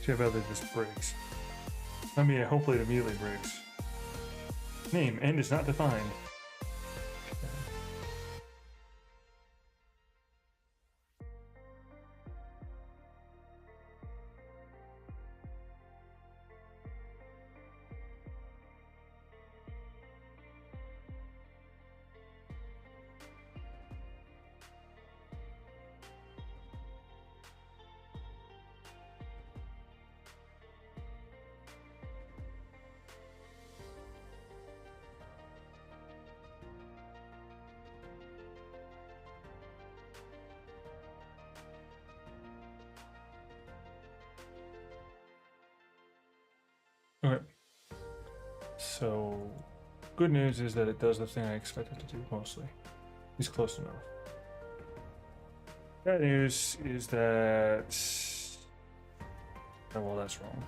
See how badly this breaks. I mean, hopefully it immediately breaks. Name, end is not defined. Okay. So, good news is that it does the thing I expected to do mostly. It's close enough. Bad news is that... Oh, well, that's wrong.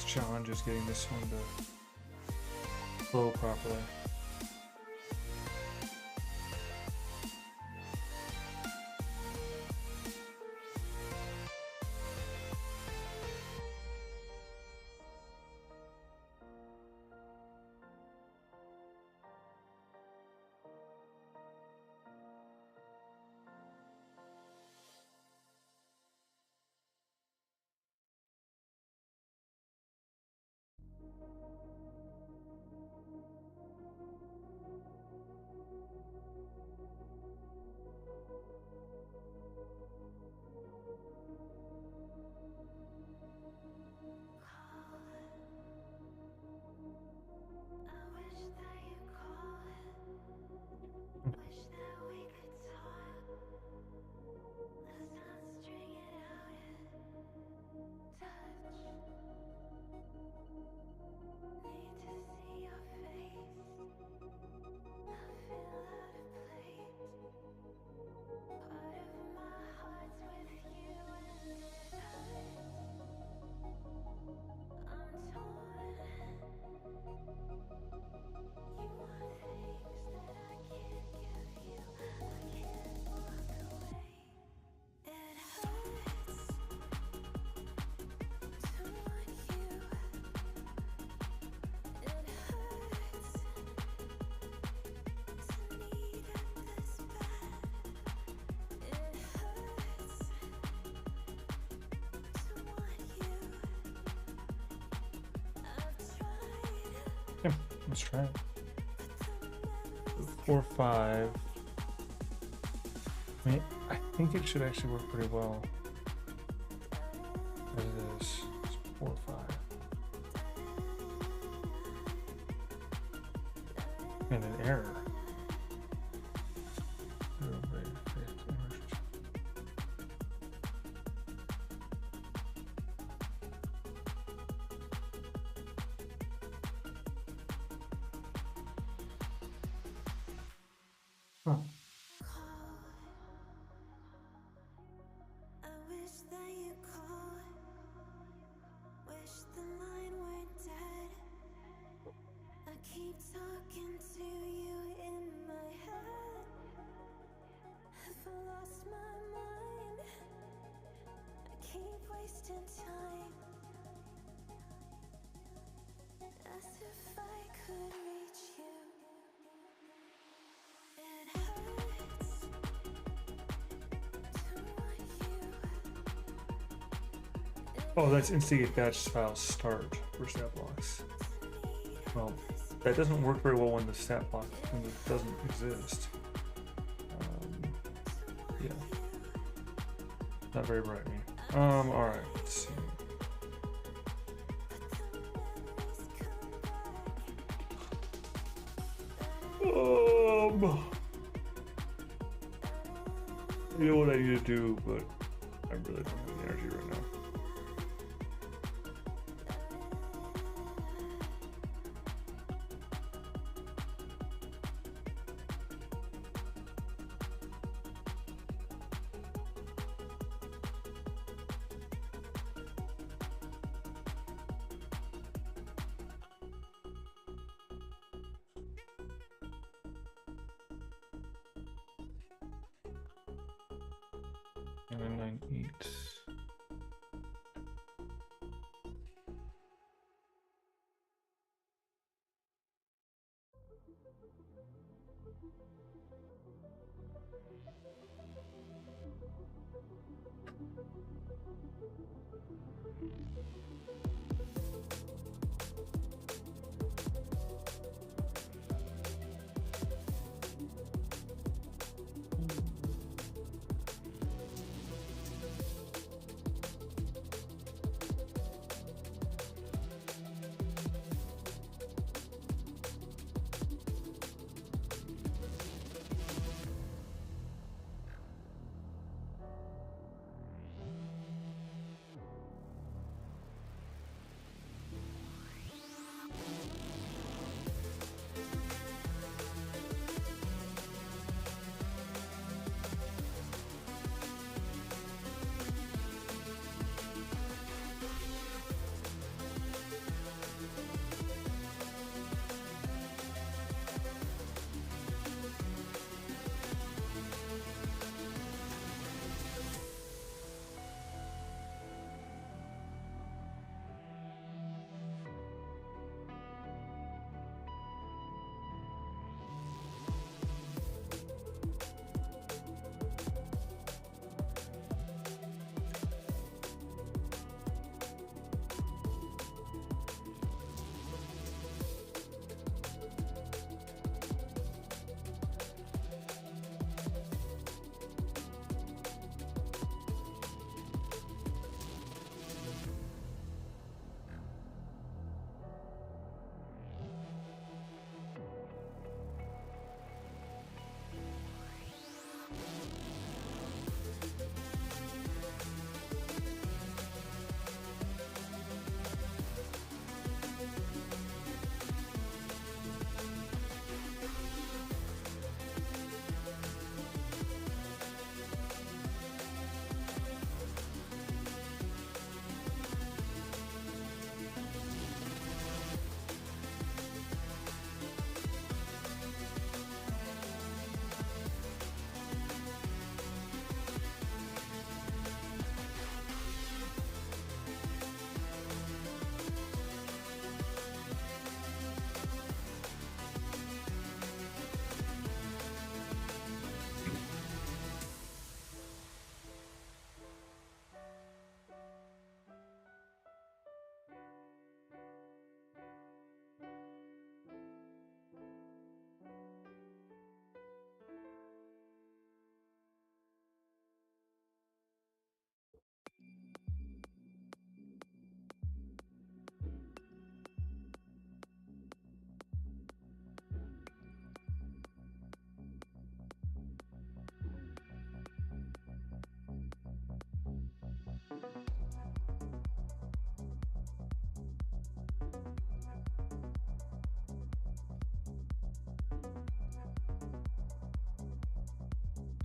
challenge is getting this one to flow properly. Yeah, let's try it. 4, 5. I mean, I think it should actually work pretty well. As it is. It's 4, 5. And an error. Huh. I wish that you called. Wish the line were dead. I keep talking to you in my head. Have I lost my mind? I keep wasting time. As if I could reach you. It hurts to want you. Oh, that's instigate batch file start for stat blocks. Well, that doesn't work very well when the stat block when it doesn't exist. Yeah, not very bright me. All right, let's see. I know what I need to do, but I really don't have the energy right now. And then 9, 8.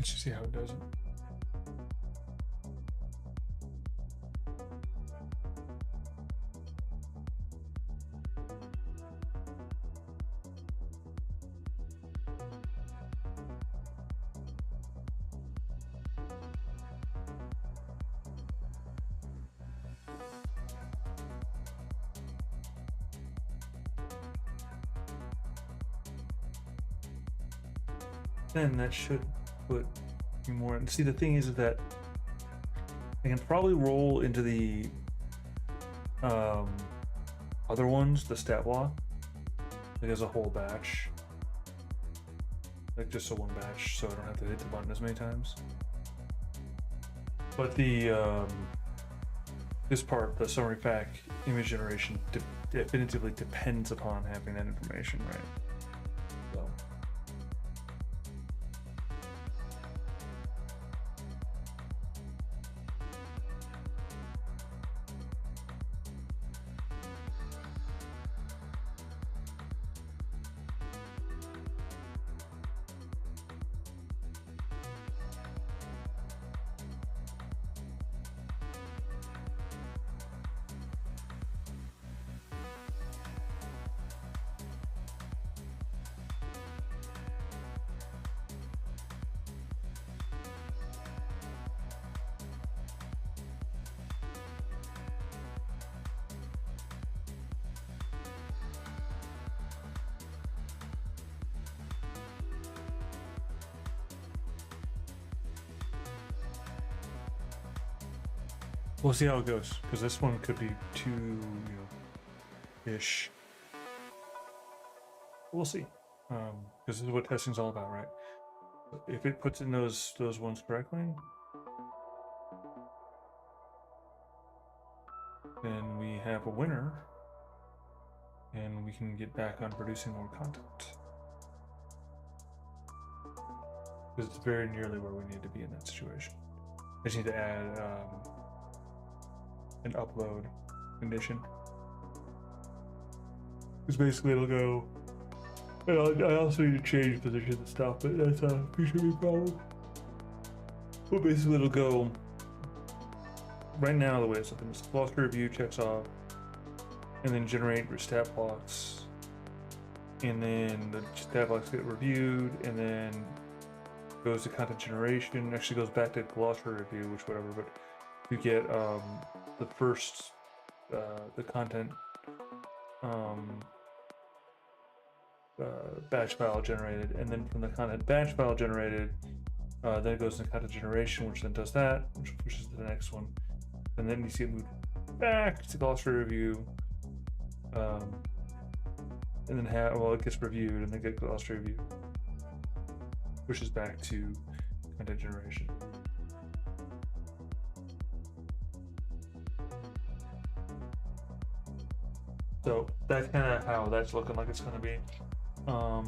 Let's just see how it does it. Then that should put me more. And see, the thing is that I can probably roll into the other ones, the stat block, like as a whole batch, like just a one batch, so I don't have to hit the button as many times. But the this part, the summary pack image generation, definitively depends upon having that information, right? So. We'll see how it goes, because this one could be too, ish. We'll see, because this is what testing's all about, right? If it puts in those ones correctly, then we have a winner, and we can get back on producing more content. Because it's very nearly where we need to be in that situation. I just need to add an upload condition. Because basically it'll go. I also need to change positions and stuff, but that's a future problem. But basically it'll go. Right now the way it's looking is glossary review checks off, and then generate your stat blocks, and then the stat blocks get reviewed, and then goes to content generation. Actually goes back to glossary review, which whatever, but you get the first the content batch file generated, and then from the content batch file generated, then it goes into content generation, which then does that, which pushes to the next one, and then you see it move back to glossary review, and then it gets reviewed, and then get glossary review, pushes back to content generation. So that's kind of how that's looking like it's going to be. But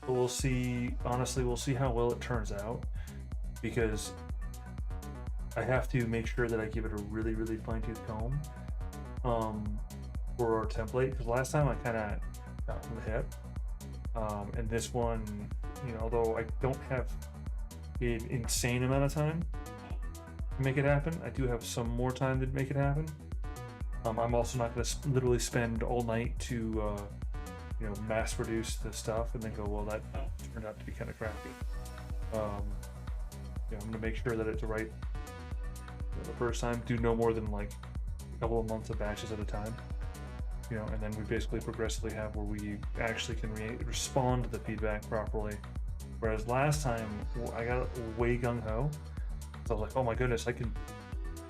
we'll see. Honestly, we'll see how well it turns out, because I have to make sure that I give it a really, really fine-tooth comb for our template. Because last time I kind of got from the hip, and this one, although I don't have an insane amount of time to make it happen, I do have some more time to make it happen. I'm also not going to literally spend all night to, mass produce the stuff and then go, well, that turned out to be kind of crappy. I'm going to make sure that it's right the first time. Do no more than like a couple of months of batches at a time, and then we basically progressively have where we actually can respond to the feedback properly. Whereas last time I got way gung-ho, so I was like, oh my goodness, I can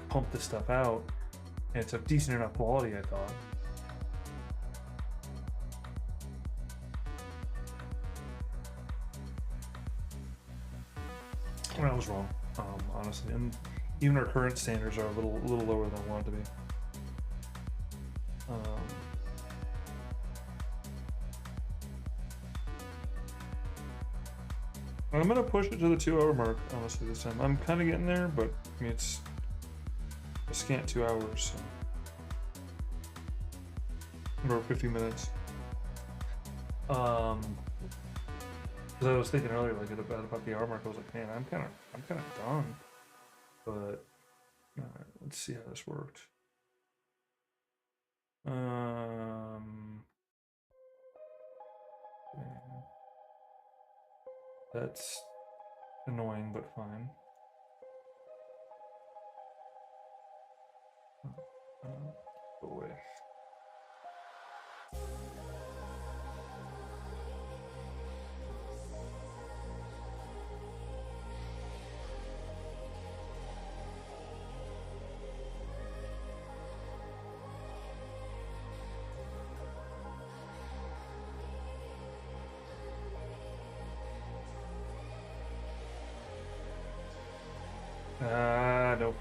pump this stuff out. And it's of decent enough quality, I thought. And I was wrong, honestly. And even our current standards are a little lower than I want to be. I'm gonna push it to the 2-hour mark, honestly, this time. I'm kind of getting there, but I mean, it's a scant 2 hours, so. Or 50 minutes. Because I was thinking earlier, like about the armor. I was like, man, I'm kind of done. But let's see how this worked. Okay. That's annoying, but fine. Go away. No.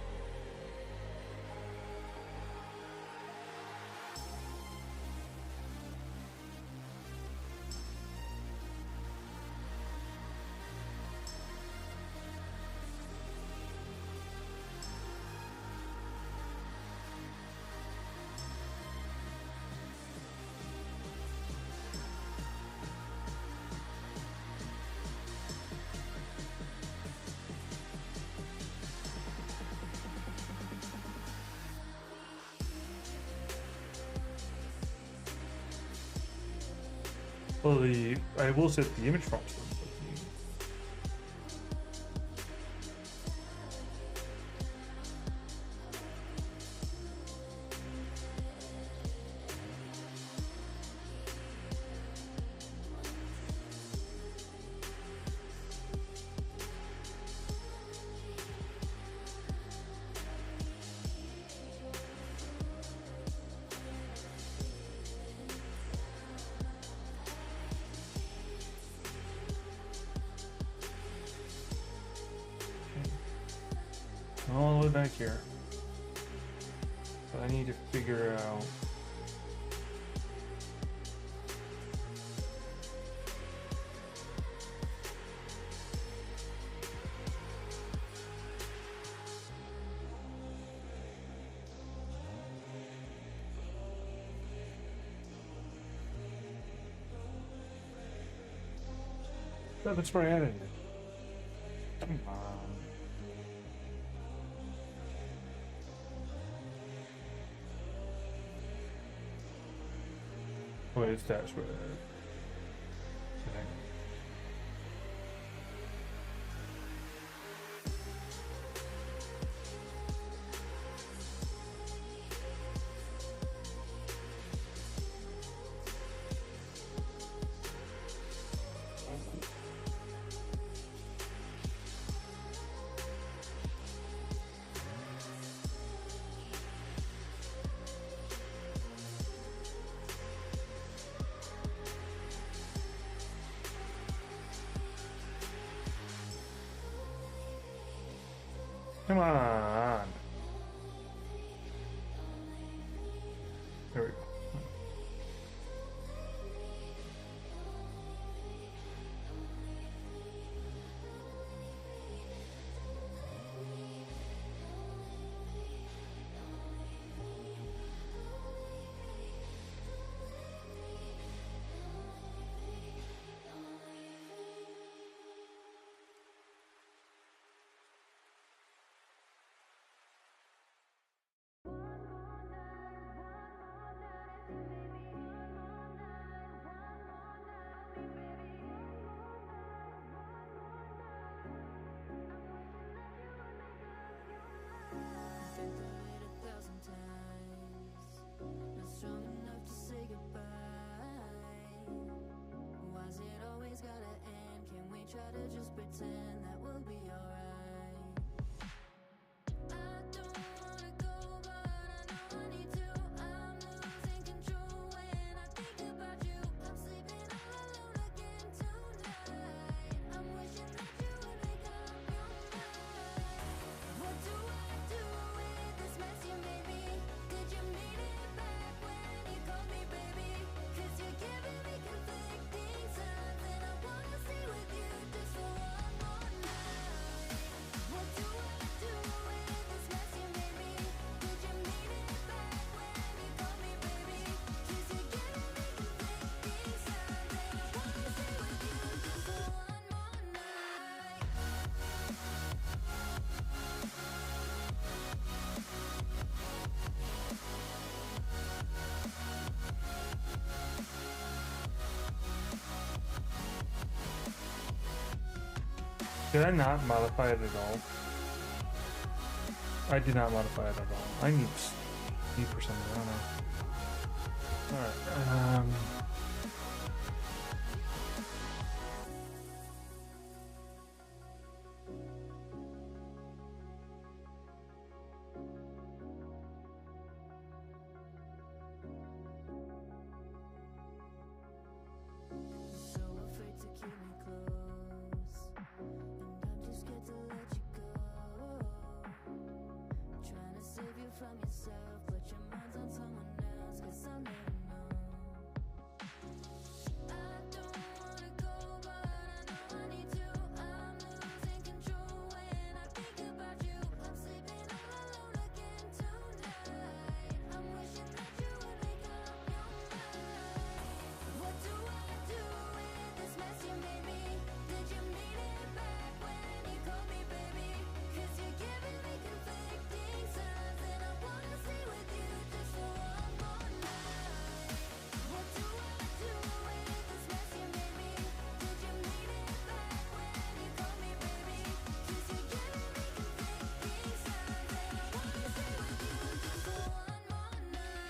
Well, I will set the image prompts though. All the way back here. But I need to figure out. Oh, that's where I added it. Come on. Wait, it's that's where. Okay. Come on. There we go. Think of it 1,000 times. Not strong enough to say goodbye. Why's it always gotta end? Can we try to just pretend that we'll be alright? I don't wanna go, but I know I need to. I'm losing control when I think about you. I'm sleeping all alone again tonight. I'm wishing that you would make up your mind. What do I do with this mess you made me? Did you mean it back when you called me baby? 'Cause you're giving me conflicting signs, and I wanna stay with you just for one more Did I not modify it at all? I did not modify it at all. I need speed for something. I don't know. Alright. So afraid to keep me close, and I'm too scared to let you go. Trying to save you from yourself, but your mind's on someone else, 'cause I'll never know. I don't wanna go, but I know I need to. I'm losing control when I think about you. I'm sleeping all alone again tonight. I'm wishing that you would make up your mind. What do I do with this mess you made me? Did you mean it back when you called me baby? 'Cause you're giving me conflicting signs, and I wanna stay with you just for one more night. What do I do with this mess you made me? Did you mean it back when you called me baby? 'Cause you're giving me conflicting signs, and I wanna stay with you just for one more night.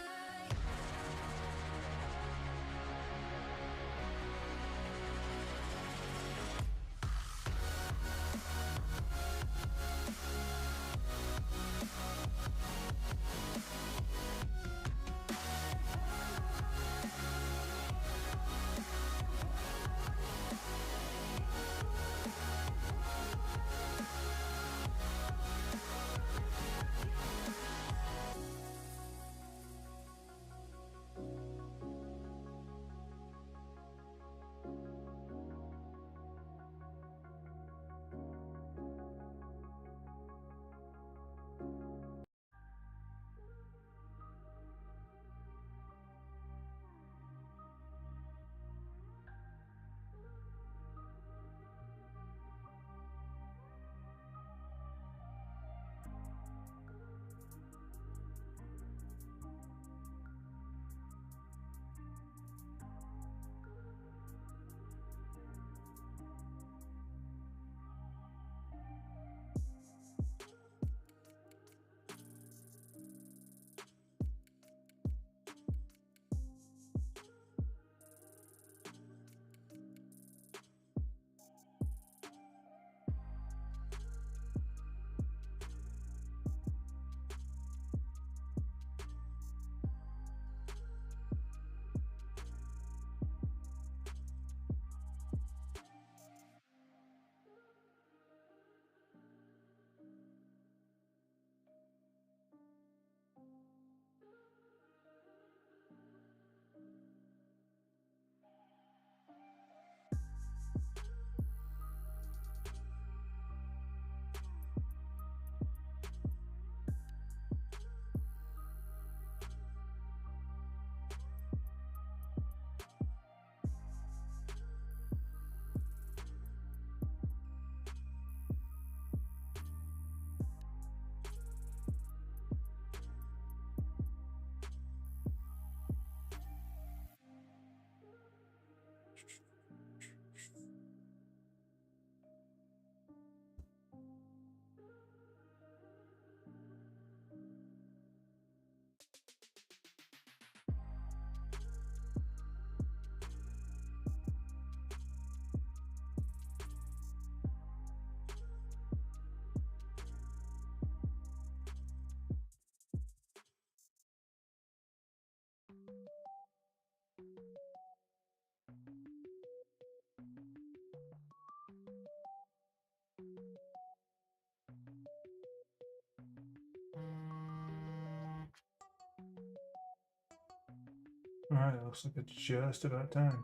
Alright, looks like it's just about time.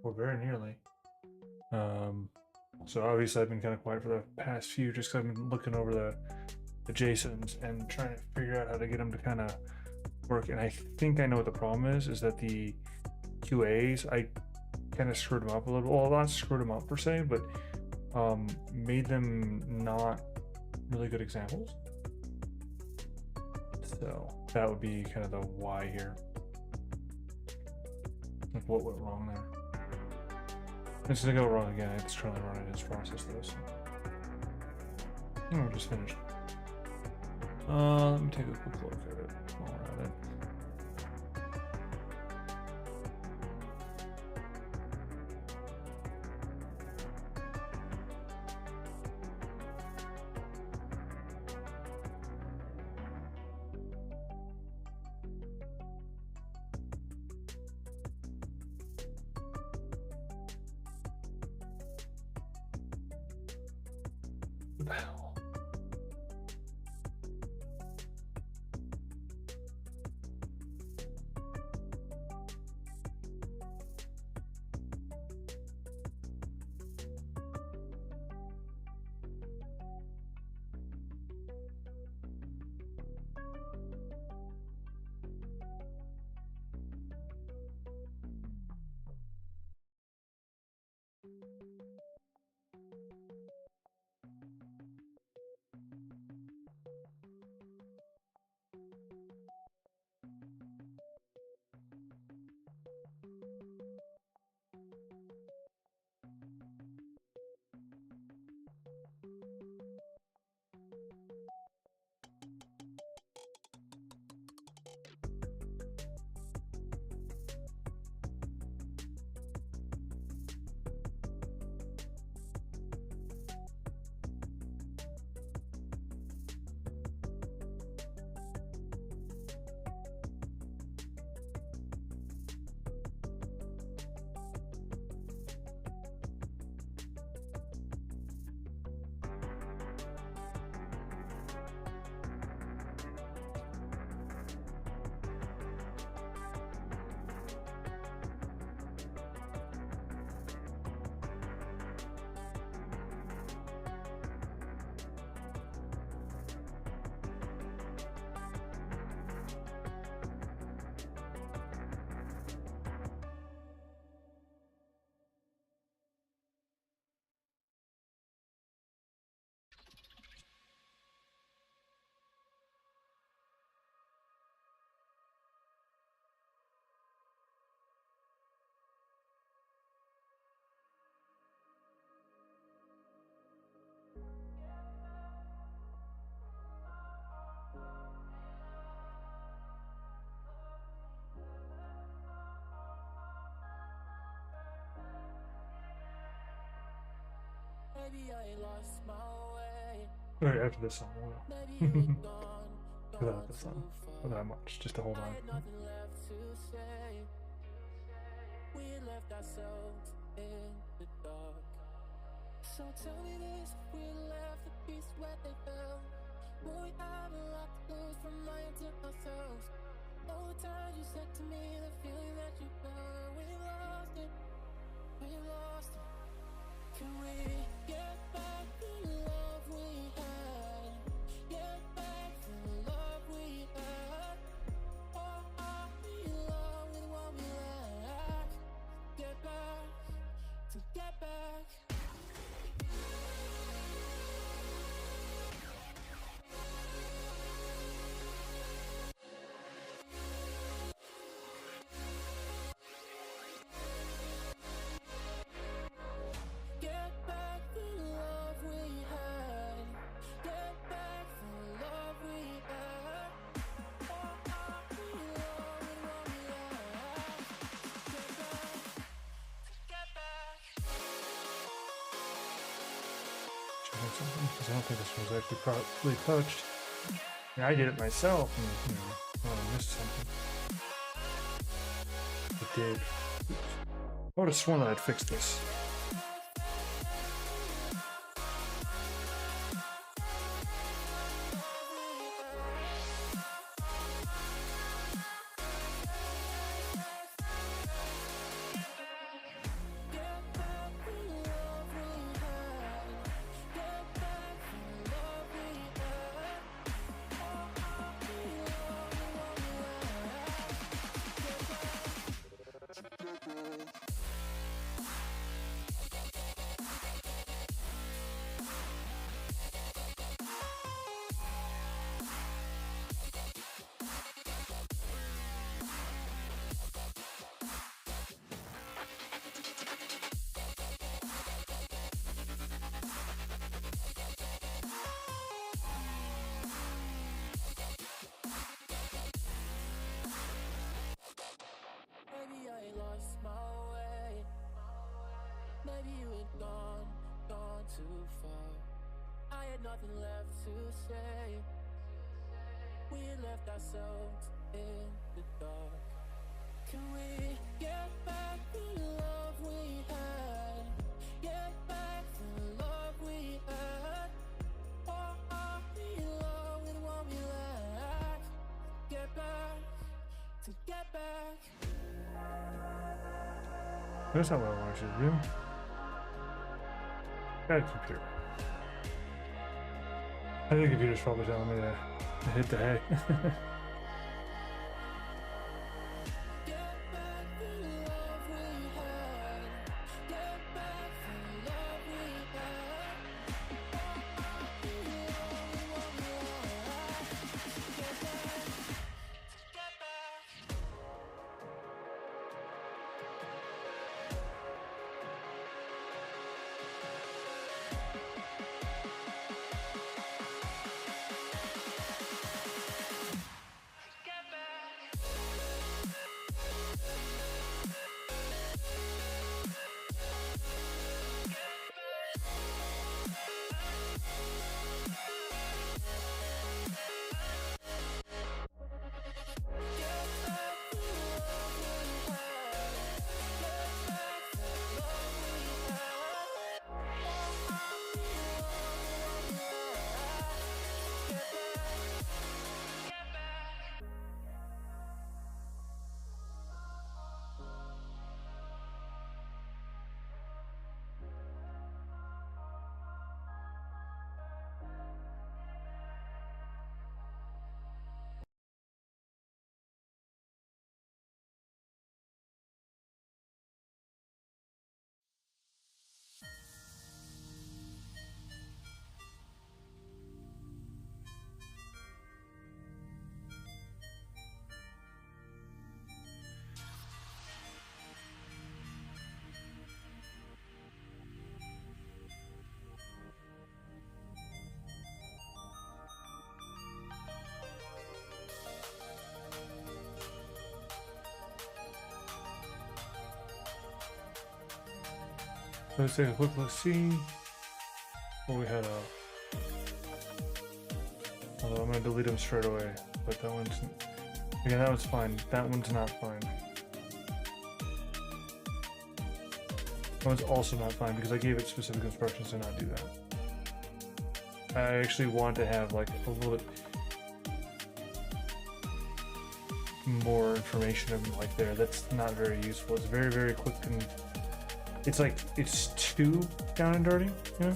Or very nearly. So obviously I've been kind of quiet for the past few just 'cause I've been looking over the JSONs and trying to figure out how to get them to kind of work. And I think I know what the problem is that the QAs, I kind of screwed them up a little. Well, not screwed them up per se, but made them not really good examples. So that would be kind of the why here. Like what went wrong there. This is gonna go wrong again. It's currently running its process though. So. Oh, we're just finished. Let me take a quick look at it while we're at it. What the hell? Maybe I lost my way. Alright, after this song, we'll Maybe you were gone, without gone the song. too Not far. that much, just to hold I on. had nothing left to say. We had left ourselves in the dark. So tell me this, if we left the piece where they fell, will we have a lot to lose from lying to ourselves? All the times you said to me, the feeling that you felt, we lost it, we lost it. Can we get back the love we had? Get back the love we had? Or are we in love with what we lack? Get back, to get back. Get back the love we had. Get back the love we had. Or are we in love with what we lack? Get back, to get back. Check something, because I don't think this was actually properly touched. Yeah, I did it myself, and I missed something. I did. Oops. I would have sworn that I'd fixed this. Get back the love we had. Get back the love we had. Or are we in love with what we lack? Get back, to get back. nothing left to say. We left ourselves in the dark. Can we get back the love we had? Get back the love we had. Or are we alone with what we lack? Get back, to get back. That's not what I wanted you to do. Got a computer. I think the computer's probably telling me to hit the hay. Get back the love we had. Get back the love we had. Or are we alone with what we lack? Get back, to get back. Let's take a quick look, see what we had up. Although I'm gonna delete them straight away, but that one's, again, that one's fine. That one's not fine. That one's also not fine because I gave it specific instructions to not do that. I actually want to have like a little bit more information of like there. That's not very useful. It's very, very quick and it's like, it's too down and dirty, you know?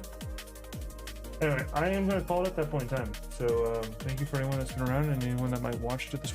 Anyway, I am going to call it at that point in time. So thank you for anyone that's been around and anyone that might watch it at this point.